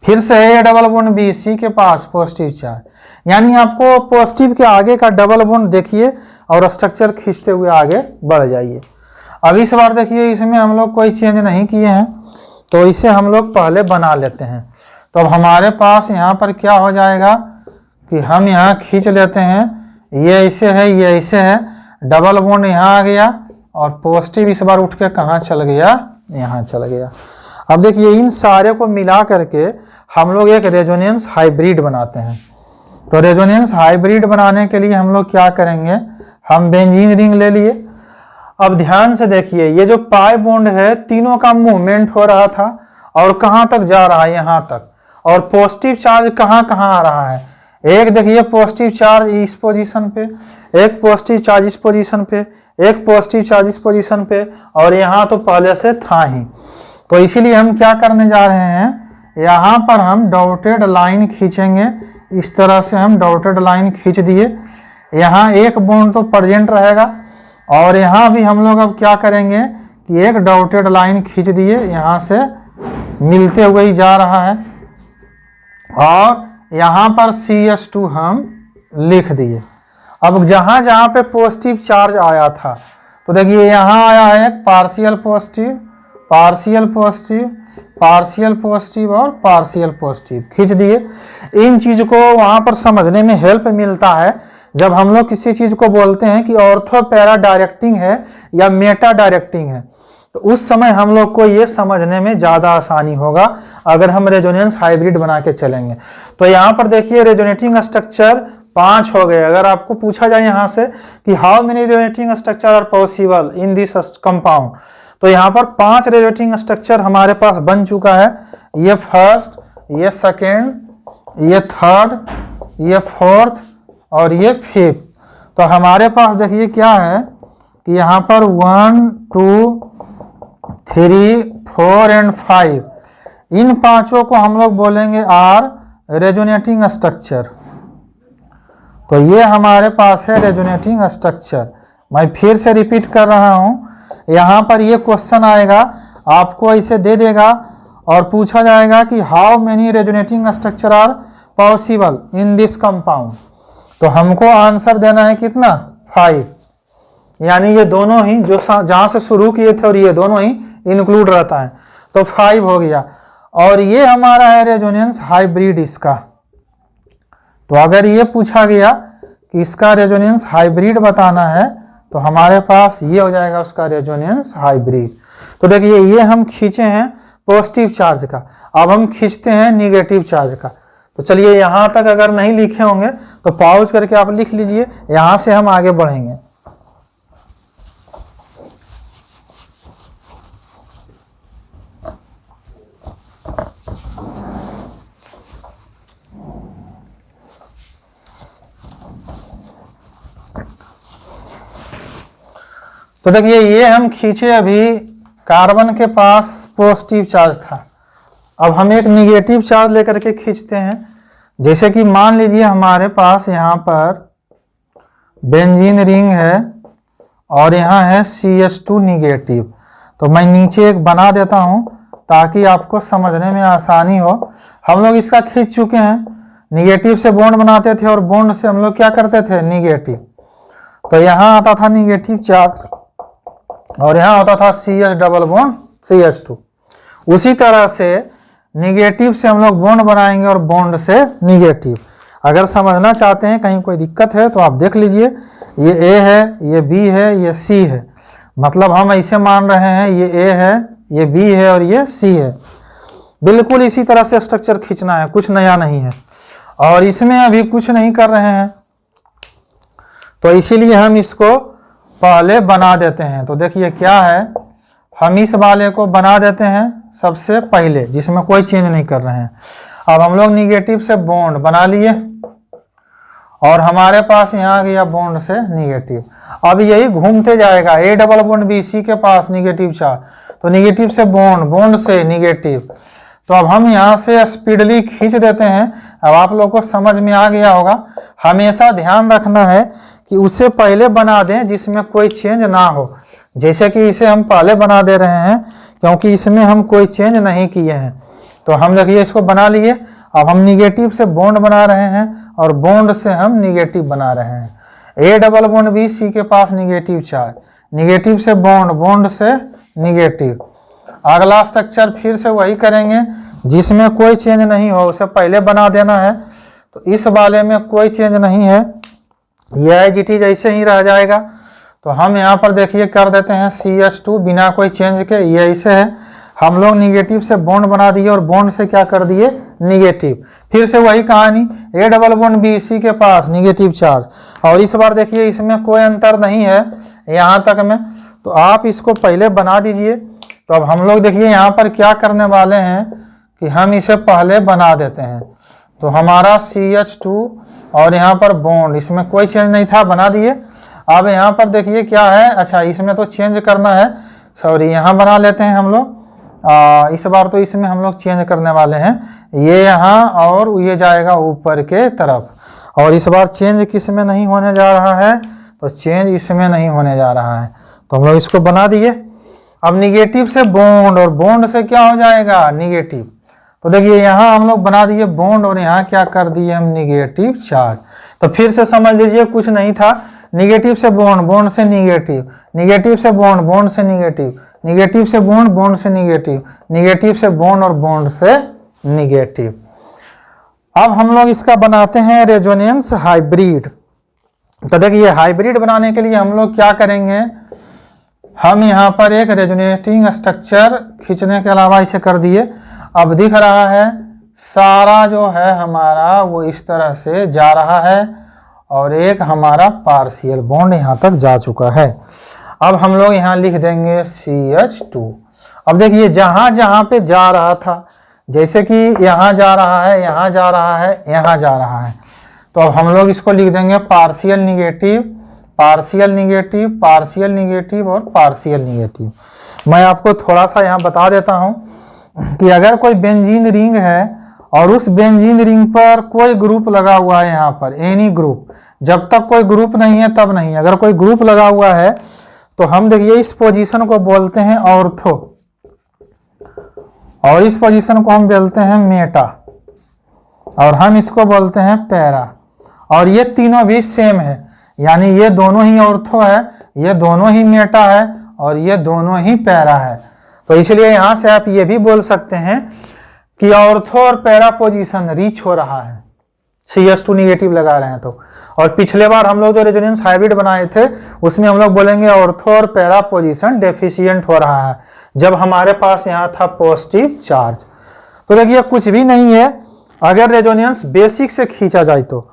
[SPEAKER 1] फिर से A double bond B, C के पास पॉजिटिव चार्ज, यानी आपको पॉजिटिव के आगे का डबल बॉन्ड देखिए और स्ट्रक्चर खींचते हुए आगे बढ़ जाइए। अब इस बार देखिए इसमें हम लोग कोई चेंज नहीं किए हैं, तो इसे हम लोग पहले बना लेते हैं। तो अब हमारे पास यहाँ पर क्या हो जाएगा कि हम यहाँ खींच लेते हैं, ये ऐसे है, ये ऐसे है, डबल बॉन्ड यहाँ आ गया और पॉजिटिव इस बार उठ के कहाँ चल गया, यहाँ चल गया। अब देखिए इन सारे को मिला करके हम लोग एक रेजोनेंस हाइब्रिड बनाते हैं। तो रेजोनेंस हाइब्रिड बनाने के लिए हम लोग क्या करेंगे, हम बेंजीन रिंग ले लिए। अब ध्यान से देखिए ये जो पाई बॉन्ड है, तीनों का मूवमेंट हो रहा था और कहाँ तक जा रहा है, यहाँ तक, और पॉजिटिव चार्ज कहाँ कहाँ आ रहा है। एक देखिए पॉजिटिव चार्ज इस पोजीशन पे, एक पॉजिटिव चार्ज इस पोजीशन पे, एक पॉजिटिव चार्ज इस पोजीशन पे, और यहाँ तो पहले से था ही। तो इसीलिए हम क्या करने जा रहे हैं, यहाँ पर हम डॉटेड लाइन खींचेंगे। इस तरह से हम डॉटेड लाइन खींच दिए। यहाँ एक बॉन्ड तो प्रेजेंट रहेगा और यहाँ भी हम लोग अब क्या करेंगे कि एक डॉटेड लाइन खींच दिए, यहाँ से मिलते हुए ही जा रहा है, और यहाँ पर CH2 हम लिख दिए। अब जहाँ जहाँ पे पॉजिटिव चार्ज आया था, तो देखिए यहाँ आया है partial positive, partial positive, partial positive और पार्शियल पॉजिटिव खींच दिए। इन चीज को वहाँ पर समझने में हेल्प मिलता है जब हम लोग किसी चीज को बोलते हैं कि ऑर्थो पैरा डायरेक्टिंग है या मेटा डायरेक्टिंग है, तो उस समय हम लोग को ये समझने में ज़्यादा आसानी होगा अगर हम रेजोनेंस हाइब्रिड बना के चलेंगे। तो यहाँ पर देखिए रेजोनेटिंग स्ट्रक्चर 5 हो गए। अगर आपको पूछा जाए यहाँ से कि how many resonating structure are possible in this compound, तो यहाँ पर 5 रेजोनेटिंग स्ट्रक्चर हमारे पास बन चुका है। ये फर्स्ट, ये सेकेंड, ये थर्ड, ये फोर्थ और ये फिफ्थ। तो हमारे पास देखिए क्या है कि यहाँ पर 1, 2, 3, 4 एंड 5, इन पांचों को हम लोग बोलेंगे आर रेजोनेटिंग स्ट्रक्चर। तो ये हमारे पास है रेजोनेटिंग स्ट्रक्चर। मैं फिर से रिपीट कर रहा हूँ, यहाँ पर ये क्वेश्चन आएगा, आपको इसे दे देगा और पूछा जाएगा कि how many resonating structure are possible in this compound. तो हमको आंसर देना है कितना, 5, यानी ये दोनों ही जो जहां से शुरू किए थे और ये दोनों ही इंक्लूड रहता है, तो 5 हो गया। और ये हमारा है रेजोनेंस हाइब्रिड इसका। तो अगर ये पूछा गया कि इसका रेजोनेंस हाइब्रिड बताना है, तो हमारे पास ये हो जाएगा उसका रेजोनेंस हाइब्रिड। तो देखिए ये हम खींचे हैं पॉजिटिव चार्ज का, अब हम खींचते हैं निगेटिव चार्ज का। तो चलिए यहाँ तक अगर नहीं लिखे होंगे तो पॉज करके आप लिख लीजिए, यहाँ से हम आगे बढ़ेंगे। तो देखिए ये हम खींचे, अभी कार्बन के पास पॉजिटिव चार्ज था, अब हम एक निगेटिव चार्ज लेकर के खींचते हैं। जैसे कि मान लीजिए हमारे पास यहाँ पर बेंजीन रिंग है और यहाँ है CH2 निगेटिव। तो मैं नीचे एक बना देता हूँ ताकि आपको समझने में आसानी हो। हम लोग इसका खींच चुके हैं, निगेटिव से बॉन्ड बनाते थे और बॉन्ड से हम लोग क्या करते थे, निगेटिव। तो यहाँ आता था निगेटिव चार्ज और यहाँ होता था CH डबल बॉन्ड CH2। उसी तरह से निगेटिव से हम लोग बॉन्ड बनाएंगे और बॉन्ड से निगेटिव। अगर समझना चाहते हैं, कहीं कोई दिक्कत है तो आप देख लीजिए, ये A है, ये B है, ये C है। मतलब हम ऐसे मान रहे हैं ये A है, ये B है और ये C है। बिल्कुल इसी तरह से स्ट्रक्चर खींचना है, कुछ नया नहीं है। और इसमें अभी कुछ नहीं कर रहे हैं, तो इसीलिए हम इसको पहले बना देते हैं। तो देखिए क्या है, हम इस वाले को बना देते हैं सबसे पहले, जिसमें कोई चेंज नहीं कर रहे हैं। अब हम लोग निगेटिव से बॉन्ड बना लिए और हमारे पास यहाँ गया बॉन्ड से निगेटिव। अब यही घूमते जाएगा, A double bond B C के पास निगेटिव चार्ज, तो निगेटिव से बॉन्ड, बॉन्ड से निगेटिव। तो अब हम यहाँ से स्पीडली खींच देते हैं। अब आप लोग को समझ में आ गया होगा, हमेशा ध्यान रखना है कि उसे पहले बना दें जिसमें कोई चेंज ना हो। जैसे कि इसे हम पहले बना दे रहे हैं क्योंकि इसमें हम कोई चेंज नहीं किए हैं। तो हम देखिए इसको बना लिए। अब हम निगेटिव से बॉन्ड बना रहे हैं और बॉन्ड से हम निगेटिव बना रहे हैं। A double bond B C के पास निगेटिव चार्ज, निगेटिव से बॉन्ड, बॉन्ड से निगेटिव। अगला स्ट्रक्चर फिर से वही करेंगे, जिसमें कोई चेंज नहीं हो उसे पहले बना देना है। तो इस वाले में कोई चेंज नहीं है, यह एज इट इज ऐसे ही रह जाएगा। तो हम यहाँ पर देखिए कर देते हैं CH2 बिना कोई चेंज के, ये ऐसे है। हम लोग निगेटिव से बॉन्ड बना दिए और बॉन्ड से क्या कर दिए, निगेटिव। फिर से वही कहानी, A double bond B C के पास निगेटिव चार्ज। और इस बार देखिए इसमें कोई अंतर नहीं है यहाँ तक में, तो आप इसको पहले बना दीजिए। तो अब हम लोग देखिए यहाँ पर क्या करने वाले हैं कि हम इसे पहले बना देते हैं। तो हमारा CH2 और यहाँ पर बॉन्ड, इसमें कोई चेंज नहीं था, बना दिए। अब यहाँ पर देखिए क्या है, अच्छा इसमें तो चेंज करना है, सॉरी यहाँ बना लेते हैं हम लोग। इस बार तो इसमें हम लोग चेंज करने वाले हैं, ये यहाँ और ये जाएगा ऊपर के तरफ। और इस बार चेंज किस में नहीं होने जा रहा है, तो चेंज इसमें नहीं होने जा रहा है। तो हम लोग इसको बना दिए। अब निगेटिव से बॉन्ड और बॉन्ड से क्या हो जाएगा, निगेटिव। तो देखिए यहाँ हम लोग बना दिए बॉन्ड और यहाँ क्या कर दिए हम, निगेटिव चार्ज। तो फिर से समझ लीजिए कुछ नहीं था, निगेटिव से बॉन्ड, बॉन्ड से निगेटिव, निगेटिव से बॉन्ड, बॉन्ड से निगेटिव, निगेटिव से बॉन्ड, बॉन्ड से निगेटिव, निगेटिव से बॉन्ड और बॉन्ड से निगेटिव। अब हम लोग इसका बनाते हैं रेजोनेंस हाइब्रिड। तो देखिए हाइब्रिड बनाने के लिए हम लोग क्या करेंगे, हम यहाँ पर एक रेजोनेटिंग स्ट्रक्चर खींचने के अलावा इसे कर दिए। अब दिख रहा है सारा जो है हमारा वो इस तरह से जा रहा है और एक हमारा पार्शियल बॉन्ड यहाँ तक जा चुका है। अब हम लोग यहाँ लिख देंगे CH2। अब देखिए जहाँ जहाँ पे जा रहा था, जैसे कि यहाँ जा रहा है, यहाँ जा रहा है, यहाँ जा रहा है, तो अब हम लोग इसको लिख देंगे partial negative, partial negative, partial negative और पार्शियल निगेटिव। मैं आपको थोड़ा सा यहाँ बता देता हूँ कि अगर कोई बेंजीन रिंग है और उस बेंजीन रिंग पर कोई ग्रुप लगा हुआ है, यहाँ पर एनी ग्रुप, जब तक कोई ग्रुप नहीं है तब नहीं, अगर कोई ग्रुप लगा हुआ है तो हम देखिए इस पोजीशन को बोलते हैं ऑर्थो और इस पोजीशन को हम बोलते हैं मेटा और हम इसको बोलते हैं पैरा। और ये तीनों भी सेम है, यानी ये दोनों ही ऑर्थो है, ये दोनों ही मेटा है और ये दोनों ही पैरा है। तो इसलिए यहां से आप ये भी बोल सकते हैं कि ऑर्थो और पैरा पोजीशन रीच हो रहा है, CH2 निगेटिव लगा रहे हैं तो। और पिछले बार हम लोग जो रेजोनेंस हाइब्रिड बनाए थे उसमें हम लोग बोलेंगे ऑर्थो और पैरा पोजीशन डेफिशिएंट हो रहा है, जब हमारे पास यहाँ था पॉजिटिव चार्ज। तो देखिए कुछ भी नहीं है, अगर रेजोनेंस बेसिक से खींचा जाए तो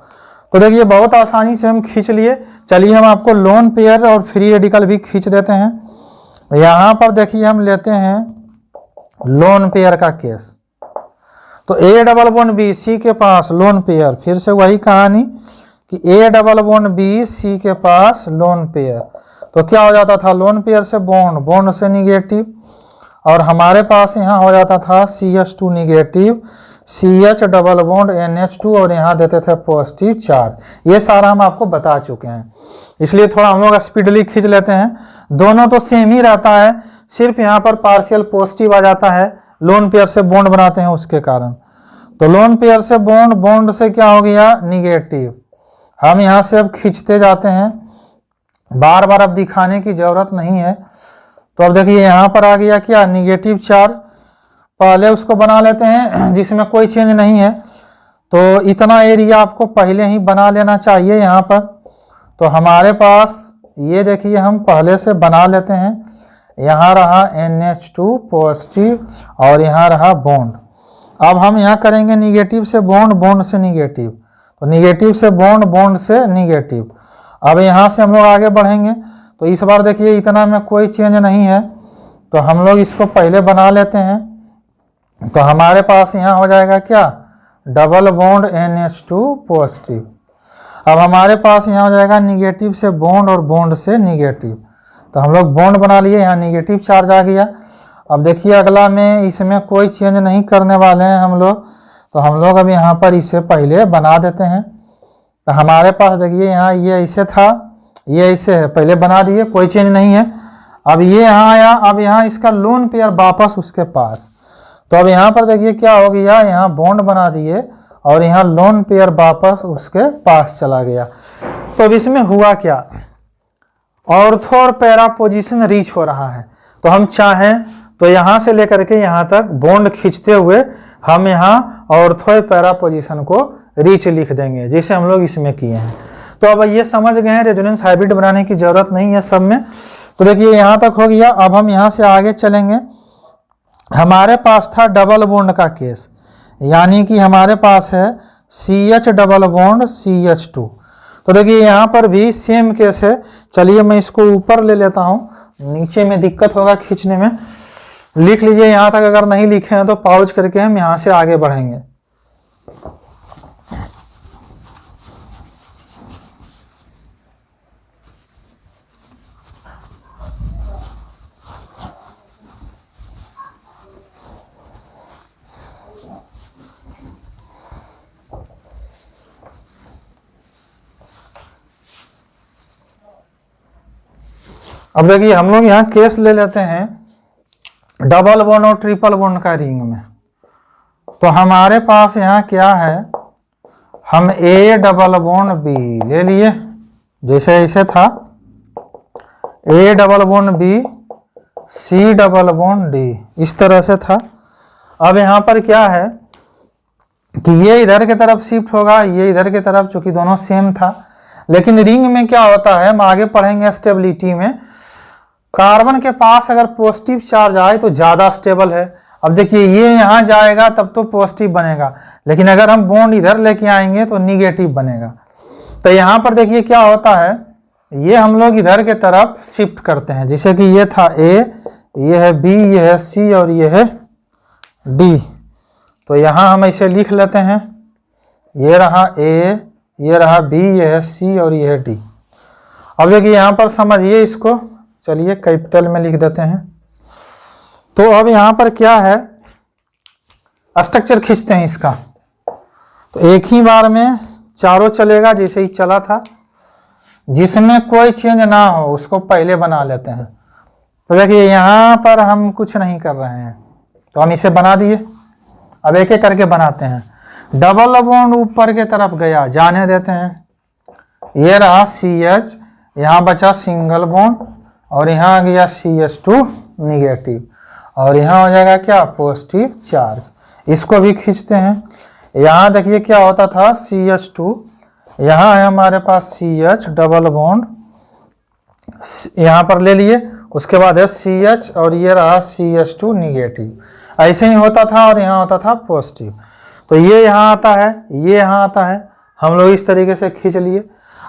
[SPEAKER 1] देखिए बहुत आसानी से हम खींच लिए। चलिए हम आपको लोन पेयर और फ्री रेडिकल भी खींच देते हैं। यहाँ पर देखिए हम लेते हैं लोन पेयर का केस। तो A double bond B C के पास लोन पेयर, फिर से वही कहानी कि A double bond B C के पास लोन पेयर। तो क्या हो जाता था, लोन पेयर से बॉन्ड, बॉन्ड से निगेटिव, और हमारे पास यहाँ हो जाता था CH2 negative, CH double bond NH2 और यहाँ देते थे पॉजिटिव चार्ज। ये सारा हम आपको बता चुके हैं, इसलिए थोड़ा हम लोग स्पीडली खींच लेते हैं। दोनों तो सेम ही रहता है, सिर्फ यहाँ पर पार्शियल पॉजिटिव आ जाता है, लोन पेयर से बॉन्ड बनाते हैं उसके कारण। तो लोन पेयर से बॉन्ड, बॉन्ड से क्या हो गया, निगेटिव। हम यहाँ से अब खींचते जाते हैं, बार बार अब दिखाने की जरूरत नहीं है। तो अब देखिए यहाँ पर आ गया क्या, निगेटिव चार्ज। पहले उसको बना लेते हैं जिसमें कोई चेंज नहीं है, तो इतना एरिया आपको पहले ही बना लेना चाहिए यहाँ पर। तो हमारे पास ये देखिए हम पहले से बना लेते हैं, यहाँ रहा NH2 पॉजिटिव और यहाँ रहा बॉन्ड। अब हम यहाँ करेंगे निगेटिव से बॉन्ड, बॉन्ड से निगेटिव, तो निगेटिव से बॉन्ड, बॉन्ड से निगेटिव। अब यहाँ से हम लोग आगे बढ़ेंगे, तो इस बार देखिए इतना में कोई चेंज नहीं है, तो हम लोग इसको पहले बना लेते हैं। तो हमारे पास यहाँ हो जाएगा क्या, डबल बॉन्ड NH2 पॉजिटिव। अब हमारे पास यहाँ हो जाएगा निगेटिव से बॉन्ड और बॉन्ड से निगेटिव, तो हम लोग बॉन्ड बना लिए, यहाँ निगेटिव चार्ज आ गया। अब देखिए अगला में इसमें कोई चेंज नहीं करने वाले हैं हम लोग, तो हम लोग अब यहाँ पर इसे पहले बना देते हैं। तो हमारे पास देखिए यहाँ ये ऐसे था, ये ऐसे है, पहले बना दिए, कोई चेंज नहीं है। अब ये यहाँ आया, अब यहाँ इसका लोन पेयर वापस उसके पास, तो अब यहाँ पर देखिए क्या हो गया, यहाँ बॉन्ड बना दिए और यहाँ लोन पेयर वापस उसके पास चला गया। तो अब इसमें हुआ क्या, ऑर्थो और पैरा पोजीशन रीच हो रहा है। तो हम चाहें तो यहाँ से लेकर के यहाँ तक बॉन्ड खींचते हुए हम यहाँ ऑर्थो पैरा पोजीशन को रीच लिख देंगे, जैसे हम लोग इसमें किए हैं। तो अब ये समझ गए हैं, रेजोनेंस हाइब्रिड बनाने की जरूरत नहीं है सब में। तो देखिए यहाँ तक हो गया। अब हम यहाँ से आगे चलेंगे। हमारे पास था डबल बॉन्ड का केस, यानी कि हमारे पास है CH डबल बॉन्ड CH2। तो देखिए यहाँ पर भी सेम केस है। चलिए मैं इसको ऊपर ले लेता हूँ, नीचे में दिक्कत होगा खींचने में। लिख लीजिए यहाँ तक, अगर नहीं लिखे हैं तो पॉज करके हम यहाँ से आगे बढ़ेंगे। अब देखिए हम लोग यहाँ केस ले लेते हैं डबल बॉन्ड और ट्रिपल बॉन्ड का रिंग में। तो हमारे पास यहाँ क्या है, हम A डबल बॉन्ड B ले लिए, जैसे ऐसे था, A double bond B, C double bond D, इस तरह से था। अब यहाँ पर क्या है कि ये इधर की तरफ शिफ्ट होगा, ये इधर की तरफ, चूंकि दोनों सेम था। लेकिन रिंग में क्या होता है, हम आगे पढ़ेंगे स्टेबिलिटी में, कार्बन के पास अगर पॉजिटिव चार्ज आए तो ज़्यादा स्टेबल है। अब देखिए ये यहाँ जाएगा तब तो पॉजिटिव बनेगा, लेकिन अगर हम बॉन्ड इधर लेके आएंगे तो निगेटिव बनेगा। तो यहाँ पर देखिए क्या होता है, ये हम लोग इधर के तरफ शिफ्ट करते हैं, जैसे कि ये था A, ये है B, ये है C और ये है D। तो यहाँ हम ऐसे लिख लेते हैं, ये रहा A, ये रहा B, ये है C और ये है D। अब देखिए यहाँ पर समझिए इसको, चलिए कैपिटल में लिख देते हैं। तो अब यहाँ पर क्या है, स्ट्रक्चर खींचते हैं इसका। तो एक ही बार में चारों चलेगा, जैसे ही चला था। जिसमें कोई चेंज ना हो उसको पहले बना लेते हैं। तो देखिए यहाँ पर हम कुछ नहीं कर रहे हैं, तो हम इसे बना दिए। अब एक एक करके बनाते हैं। डबल बॉन्ड ऊपर के तरफ गया, जाने देते हैं। ये रहा CH, यहाँ बचा सिंगल बॉन्ड और यहाँ आ गया CH2 निगेटिव, और यहाँ हो जाएगा क्या, पॉजिटिव चार्ज। इसको भी खींचते हैं। यहाँ देखिए क्या होता था, CH2, यहाँ है हमारे पास CH डबल बॉन्ड, यहाँ पर ले लिए। उसके बाद है CH और ये रहा CH2 निगेटिव। ऐसे ही होता था और यहाँ होता था पॉजिटिव। तो ये यहाँ आता है, ये यहाँ आता है, हम लोग इस तरीके से खींच लिए।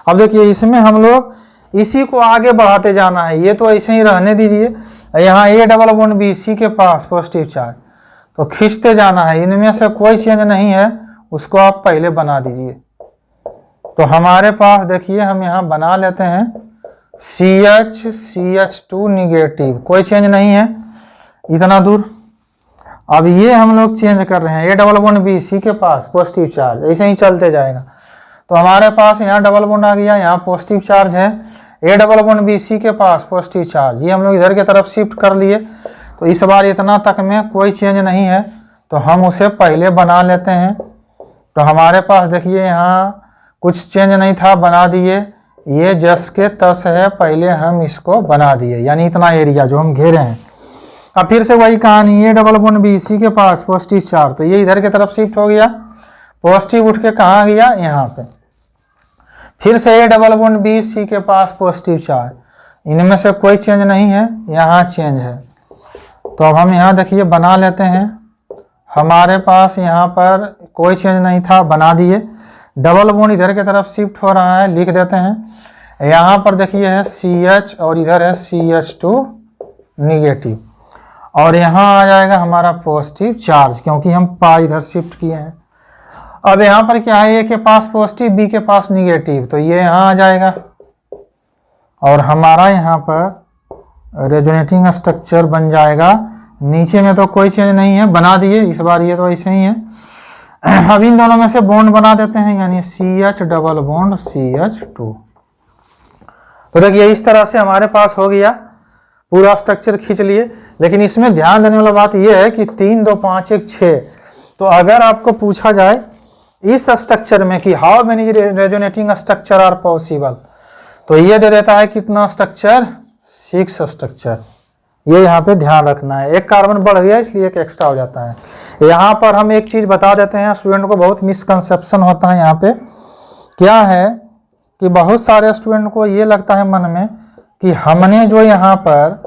[SPEAKER 1] अब देखिए इसमें हम लोग इसी को आगे बढ़ाते जाना है, ये तो ऐसे ही रहने दीजिए। यहाँ A double bond B, C के पास पॉजिटिव चार्ज, तो खींचते जाना है। इनमें से कोई चेंज नहीं है, उसको आप पहले बना दीजिए। तो हमारे पास देखिए हम यहाँ बना लेते हैं CH CH2 निगेटिव, कोई चेंज नहीं है इतना दूर। अब ये हम लोग चेंज कर रहे हैं, A double bond B, C के पास पॉजिटिव चार्ज, ऐसे ही चलते जाएगा। तो हमारे पास यहाँ डबल बॉन्ड आ गया, यहाँ पॉजिटिव चार्ज है। A double bond B, C के पास पॉजिटिव चार्ज, ये हम लोग इधर की तरफ शिफ्ट कर लिए। तो इस बार इतना तक में कोई चेंज नहीं है, तो हम उसे पहले बना लेते हैं। तो हमारे पास देखिए यहाँ कुछ चेंज नहीं था, बना दिए। ये जस के तस है, पहले हम इसको बना दिए, यानी इतना एरिया जो हम घेरे हैं। अब फिर से वही कहानी, A double bond B, C के पास पॉजिटिव चार्ज, तो ये इधर की तरफ शिफ्ट हो गया। पॉजिटिव उठ के कहाँ गया, यहाँ पे। फिर से A double bond B, C के पास पॉजिटिव चार्ज, इनमें से कोई चेंज नहीं है, यहाँ चेंज है। तो अब हम यहाँ देखिए बना लेते हैं। हमारे पास यहाँ पर कोई चेंज नहीं था, बना दिए। डबल बॉन्ड इधर की तरफ शिफ्ट हो रहा है, लिख देते हैं। यहाँ पर देखिए है CH और इधर है CH2 निगेटिव, और यहाँ आ जाएगा हमारा पॉजिटिव चार्ज, क्योंकि हम पाई इधर शिफ्ट किए हैं। अब यहाँ पर क्या है, A के पास पॉजिटिव, B के पास निगेटिव, तो ये यहाँ आ जाएगा। और हमारा यहाँ पर रेजोनेटिंग स्ट्रक्चर बन जाएगा। नीचे में तो कोई चेंज नहीं है, बना दिए इस बार, ये तो ऐसे ही है। अब इन दोनों में से बॉन्ड बना देते हैं, यानी CH डबल बॉन्ड CH2। तो देखिए इस तरह से हमारे पास हो गया, पूरा स्ट्रक्चर खींच लिए। लेकिन इसमें ध्यान देने वाला बात यह है कि 3 2 5 1 6, तो अगर आपको पूछा जाए इस स्ट्रक्चर में कि how many resonating structure are possible, तो ये दे देता है कितना स्ट्रक्चर, 6 स्ट्रक्चर। ये यहाँ पे ध्यान रखना है, एक कार्बन बढ़ गया इसलिए एक एक्स्ट्रा हो जाता है। यहाँ पर हम एक चीज बता देते हैं, स्टूडेंट को बहुत मिसकंसेप्शन होता है। यहाँ पे क्या है कि बहुत सारे स्टूडेंट को ये लगता है मन में कि हमने जो यहाँ पर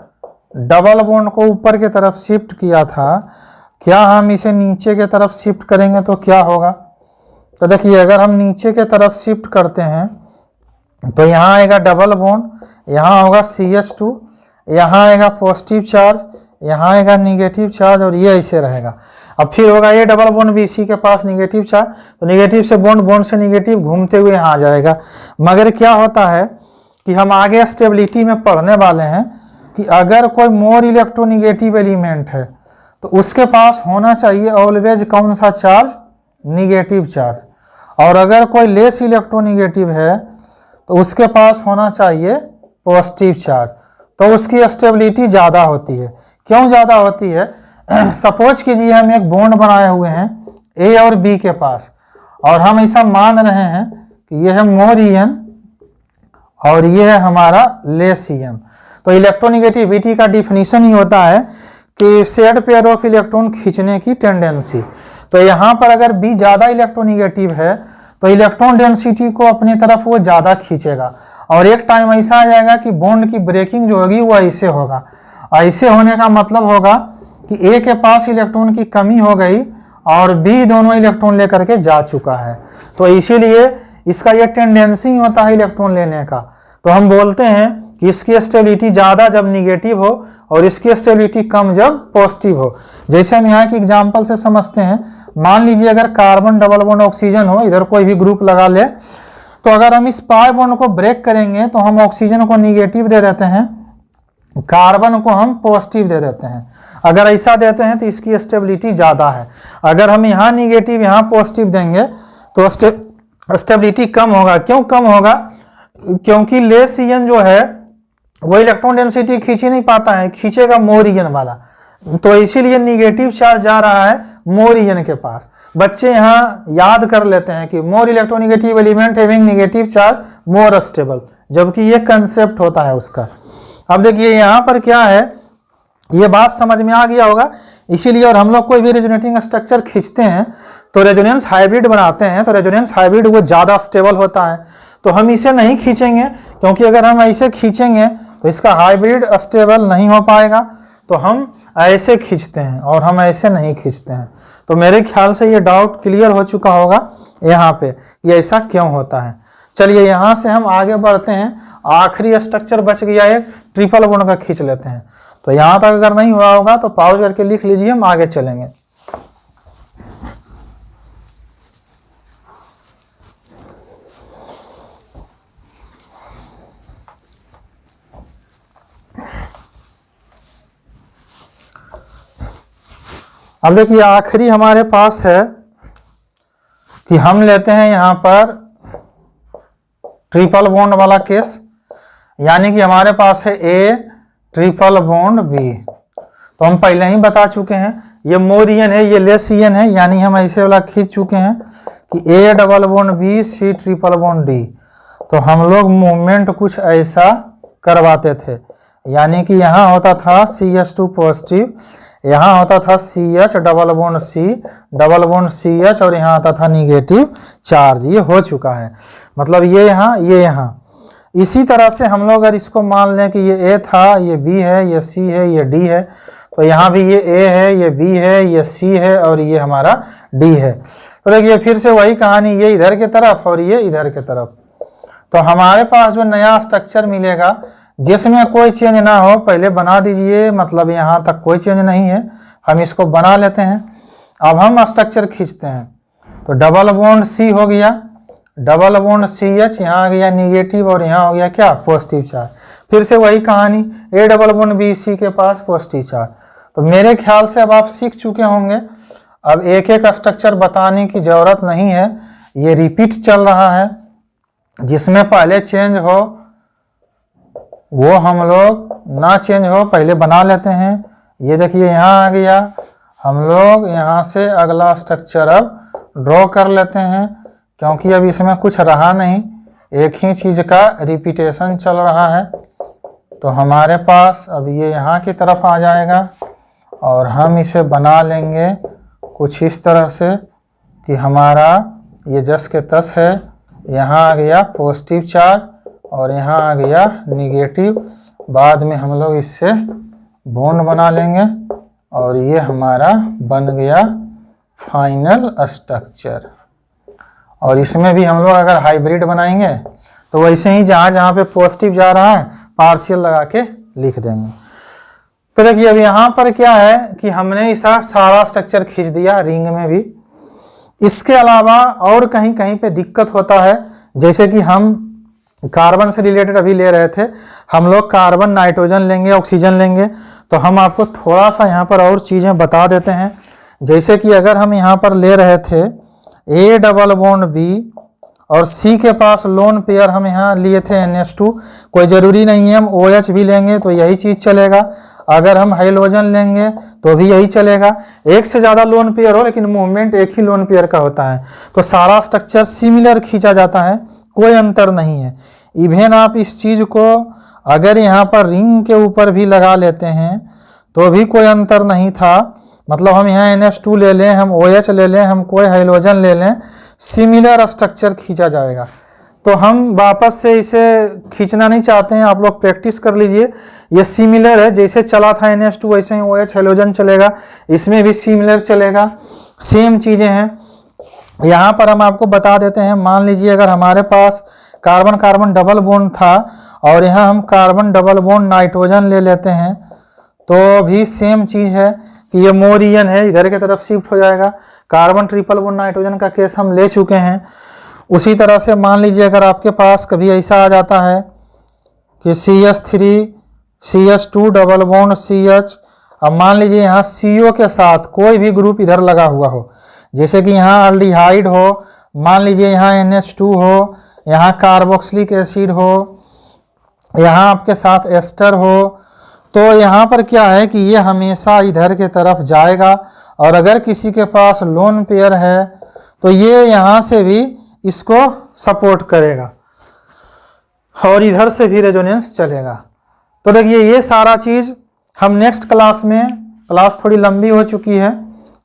[SPEAKER 1] डबल बॉन्ड को ऊपर की तरफ शिफ्ट किया था, क्या हम इसे नीचे की तरफ शिफ्ट करेंगे तो क्या होगा। तो देखिए अगर हम नीचे की तरफ शिफ्ट करते हैं तो यहाँ आएगा डबल बॉन्ड, यहाँ होगा CH2, यहाँ आएगा पॉजिटिव चार्ज, यहाँ आएगा निगेटिव चार्ज, और ये ऐसे रहेगा। अब फिर होगा ये डबल बॉन्ड BC के पास निगेटिव चार्ज, तो निगेटिव से बॉन्ड, बॉन्ड से निगेटिव घूमते हुए यहाँ आ जाएगा। मगर क्या होता है कि हम आगे स्टेबिलिटी में पढ़ने वाले हैं कि अगर कोई मोर इलेक्ट्रोनिगेटिव एलिमेंट है तो उसके पास होना चाहिए ऑलवेज कौन सा चार्ज, निगेटिव चार्ज। और अगर कोई लेस इलेक्ट्रोनिगेटिव है तो उसके पास होना चाहिए पॉजिटिव चार्ज, तो उसकी स्टेबिलिटी ज़्यादा होती है। क्यों ज़्यादा होती है, सपोज कीजिए हम एक बॉन्ड बनाए हुए हैं A और B के पास, और हम ऐसा मान रहे हैं कि यह है मोर ईयन और ये है हमारा लेस ईयन। तो इलेक्ट्रोनिगेटिविटी का डिफिनीशन ही होता है कि शेड पेयर ऑफ इलेक्ट्रॉन खींचने की टेंडेंसी। तो यहाँ पर अगर B ज़्यादा इलेक्ट्रोनिगेटिव है तो इलेक्ट्रॉन डेंसिटी को अपनी तरफ वो ज़्यादा खींचेगा, और एक टाइम ऐसा आ जाएगा कि बॉन्ड की ब्रेकिंग जो होगी वो ऐसे होगा। ऐसे होने का मतलब होगा कि A के पास इलेक्ट्रॉन की कमी हो गई और B दोनों इलेक्ट्रॉन लेकर के जा चुका है, तो इसीलिए इसका ये टेंडेंसी होता है इलेक्ट्रॉन लेने का। तो हम बोलते हैं कि इसकी स्टेबिलिटी ज़्यादा जब निगेटिव हो और इसकी स्टेबिलिटी कम जब पॉजिटिव हो। जैसे हम यहाँ की एग्जांपल से समझते हैं, मान लीजिए अगर कार्बन डबल बॉन्ड ऑक्सीजन हो, इधर कोई भी ग्रुप लगा ले, तो अगर हम इस पाई बॉन्ड को ब्रेक करेंगे तो हम ऑक्सीजन को निगेटिव दे देते हैं, कार्बन को हम पॉजिटिव दे देते हैं। अगर ऐसा देते हैं तो इसकी स्टेबिलिटी ज़्यादा है। अगर हम यहाँ निगेटिव यहाँ पॉजिटिव देंगे तो स्टेबिलिटी कम होगा। क्यों कम होगा, क्योंकि लेस ईयन जो है वो इलेक्ट्रॉन डेंसिटी खींच ही नहीं पाता है, खींचेगा मोर ईयन वाला, तो इसीलिए निगेटिव चार्ज जा रहा है मोर ईयन के पास। बच्चे यहाँ याद कर लेते हैं कि more electronegative element having negative charge more stable, जबकि ये कंसेप्ट होता है उसका। अब देखिए यहाँ पर क्या है, ये बात समझ में आ गया होगा। इसीलिए और हम लोग कोई भी रेजोनेटिंग स्ट्रक्चर खींचते हैं तो रेजोनेंस हाइब्रिड बनाते हैं, तो रेजोनेंस हाइब्रिड वो ज़्यादा स्टेबल होता है। तो हम इसे नहीं खींचेंगे, क्योंकि अगर हम ऐसे खींचेंगे तो इसका हाइब्रिड स्टेबल नहीं हो पाएगा, तो हम ऐसे खींचते हैं और हम ऐसे नहीं खींचते हैं। तो मेरे ख्याल से ये डाउट क्लियर हो चुका होगा यहाँ पे ये ऐसा क्यों होता है। चलिए यहाँ से हम आगे बढ़ते हैं। आखिरी स्ट्रक्चर बच गया है, ट्रिपल बॉन्ड का खींच लेते हैं। तो यहाँ तक अगर नहीं हुआ होगा तो पॉज करके लिख लीजिए, हम आगे चलेंगे। अब देखिए आखिरी हमारे पास है कि हम लेते हैं यहाँ पर ट्रिपल बॉन्ड वाला केस, यानी कि हमारे पास है A ट्रिपल बॉन्ड B। तो हम पहले ही बता चुके हैं ये मोर ईयन है, ये लेस ईयन है, यानी हम ऐसे वाला खींच चुके हैं कि A double bond B C triple bond D। तो हम लोग मूवमेंट कुछ ऐसा करवाते थे, यानी कि यहाँ होता था CH2 पॉजिटिव, यहाँ होता था CH double bond C double bond CH, और यहाँ आता था निगेटिव चार्ज। ये हो चुका है, मतलब ये यहाँ ये यहाँ। इसी तरह से हम लोग अगर इसको मान लें कि ये A था, ये B है, ये C है, ये D है, तो यहाँ भी ये A है, ये B है, ये C है और ये हमारा D है। तो देखिए फिर से वही कहानी, ये इधर की तरफ और ये इधर की तरफ। तो हमारे पास जो नया स्ट्रक्चर मिलेगा जिसमें कोई चेंज ना हो, पहले बना दीजिए, मतलब यहाँ तक कोई चेंज नहीं है, हम इसको बना लेते हैं। अब हम स्ट्रक्चर खींचते हैं। तो डबल बॉन्ड C हो गया, डबल बॉन्ड CH, यहाँ आ गया निगेटिव और यहाँ हो गया क्या, पॉजिटिव चार्ज। फिर से वही कहानी, A डबल बॉन्ड BC के पास पॉजिटिव चार्ज। तो मेरे ख्याल से अब आप सीख चुके होंगे, अब एक एक स्ट्रक्चर बताने की जरूरत नहीं है, ये रिपीट चल रहा है। जिसमें पहले चेंज हो वो हम लोग ना चेंज हो पहले बना लेते हैं। ये देखिए यहाँ आ गया, हम लोग यहाँ से अगला स्ट्रक्चर अब ड्रॉ कर लेते हैं, क्योंकि अब इसमें कुछ रहा नहीं, एक ही चीज़ का रिपीटेशन चल रहा है। तो हमारे पास अब ये यहाँ की तरफ आ जाएगा और हम इसे बना लेंगे कुछ इस तरह से कि हमारा ये जस के तस है। यहाँ आ गया पॉजिटिव चार्ज और यहाँ आ गया निगेटिव। बाद में हम लोग इससे बॉन्ड बना लेंगे और ये हमारा बन गया फाइनल स्ट्रक्चर। और इसमें भी हम लोग अगर हाइब्रिड बनाएंगे तो वैसे ही जहाँ जहाँ पे पॉजिटिव जा रहा है पार्शियल लगा के लिख देंगे। तो देखिए अब यहाँ पर क्या है कि हमने इसका सारा स्ट्रक्चर खींच दिया रिंग में भी। इसके अलावा और कहीं कहीं पे दिक्कत होता है, जैसे कि हम कार्बन से रिलेटेड अभी ले रहे थे, हम लोग कार्बन, नाइट्रोजन लेंगे, ऑक्सीजन लेंगे, तो हम आपको थोड़ा सा यहाँ पर और चीज़ें बता देते हैं। जैसे कि अगर हम यहाँ पर ले रहे थे A डबल बॉन्ड B और C के पास लोन पेयर हम यहाँ लिए थे NH2, कोई ज़रूरी नहीं है हम OH भी लेंगे तो यही चीज़ चलेगा, अगर हम हाइड्रोजन लेंगे तो भी यही चलेगा। एक से ज़्यादा लोन पेयर हो लेकिन मूवमेंट एक ही लोन पेयर का होता है, तो सारा स्ट्रक्चर सिमिलर खींचा जाता है, कोई अंतर नहीं है। इवन आप इस चीज़ को अगर यहाँ पर रिंग के ऊपर भी लगा लेते हैं तो भी कोई अंतर नहीं था, मतलब हम यहाँ NH2 ले लें, हम OH ले लें, हम कोई हाइड्रोजन ले लें, सिमिलर स्ट्रक्चर खींचा जाएगा। तो हम वापस से इसे खींचना नहीं चाहते हैं, आप लोग प्रैक्टिस कर लीजिए। ये सिमिलर है, जैसे चला था NH2 वैसे ही OH हाइड्रोजन चलेगा, इसमें भी सिमिलर चलेगा, सेम चीज़ें हैं। यहाँ पर हम आपको बता देते हैं, मान लीजिए अगर हमारे पास कार्बन कार्बन डबल बॉन्ड था और यहाँ हम कार्बन डबल बॉन्ड नाइट्रोजन ले लेते हैं, तो भी सेम चीज़ है कि ये मोरियन है, इधर की तरफ शिफ्ट हो जाएगा। कार्बन ट्रिपल बॉन्ड नाइट्रोजन का केस हम ले चुके हैं। उसी तरह से मान लीजिए अगर आपके पास कभी ऐसा आ जाता है कि CH3 CH2 double bond CH, अब मान लीजिए यहाँ CO के साथ कोई भी ग्रुप इधर लगा हुआ हो, जैसे कि यहाँ अल्डिहाइड हो, मान लीजिए यहाँ NH2 हो, यहाँ कार्बोक्सिलिक एसिड हो, यहाँ आपके साथ एस्टर हो, तो यहाँ पर क्या है कि ये हमेशा इधर के तरफ जाएगा। और अगर किसी के पास लोन पेयर है तो ये यहाँ से भी इसको सपोर्ट करेगा और इधर से भी रेजोनेंस चलेगा। तो देखिए ये सारा चीज़ हम नेक्स्ट क्लास में, क्लास थोड़ी लंबी हो चुकी है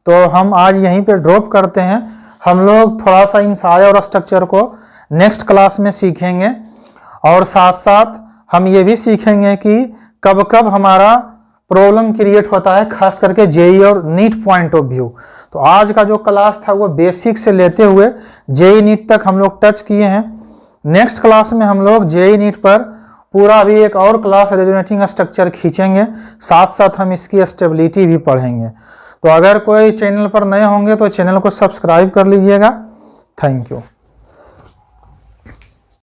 [SPEAKER 1] तो हम आज यहीं पे ड्रॉप करते हैं। हम लोग थोड़ा सा इन सारे और स्ट्रक्चर को नेक्स्ट क्लास में सीखेंगे और साथ साथ हम ये भी सीखेंगे कि कब कब हमारा प्रॉब्लम क्रिएट होता है, खास करके जेई और नीट पॉइंट ऑफ व्यू। तो आज का जो क्लास था वो बेसिक से लेते हुए जेई नीट तक हम लोग टच किए हैं। नेक्स्ट क्लास में हम लोग जेई नीट पर पूरा भी एक और क्लास रेजोनेटिंग स्ट्रक्चर खींचेंगे, साथ साथ हम इसकी स्टेबिलिटी भी पढ़ेंगे। तो अगर कोई चैनल पर नए होंगे तो चैनल को सब्सक्राइब कर लीजिएगा। Thank you.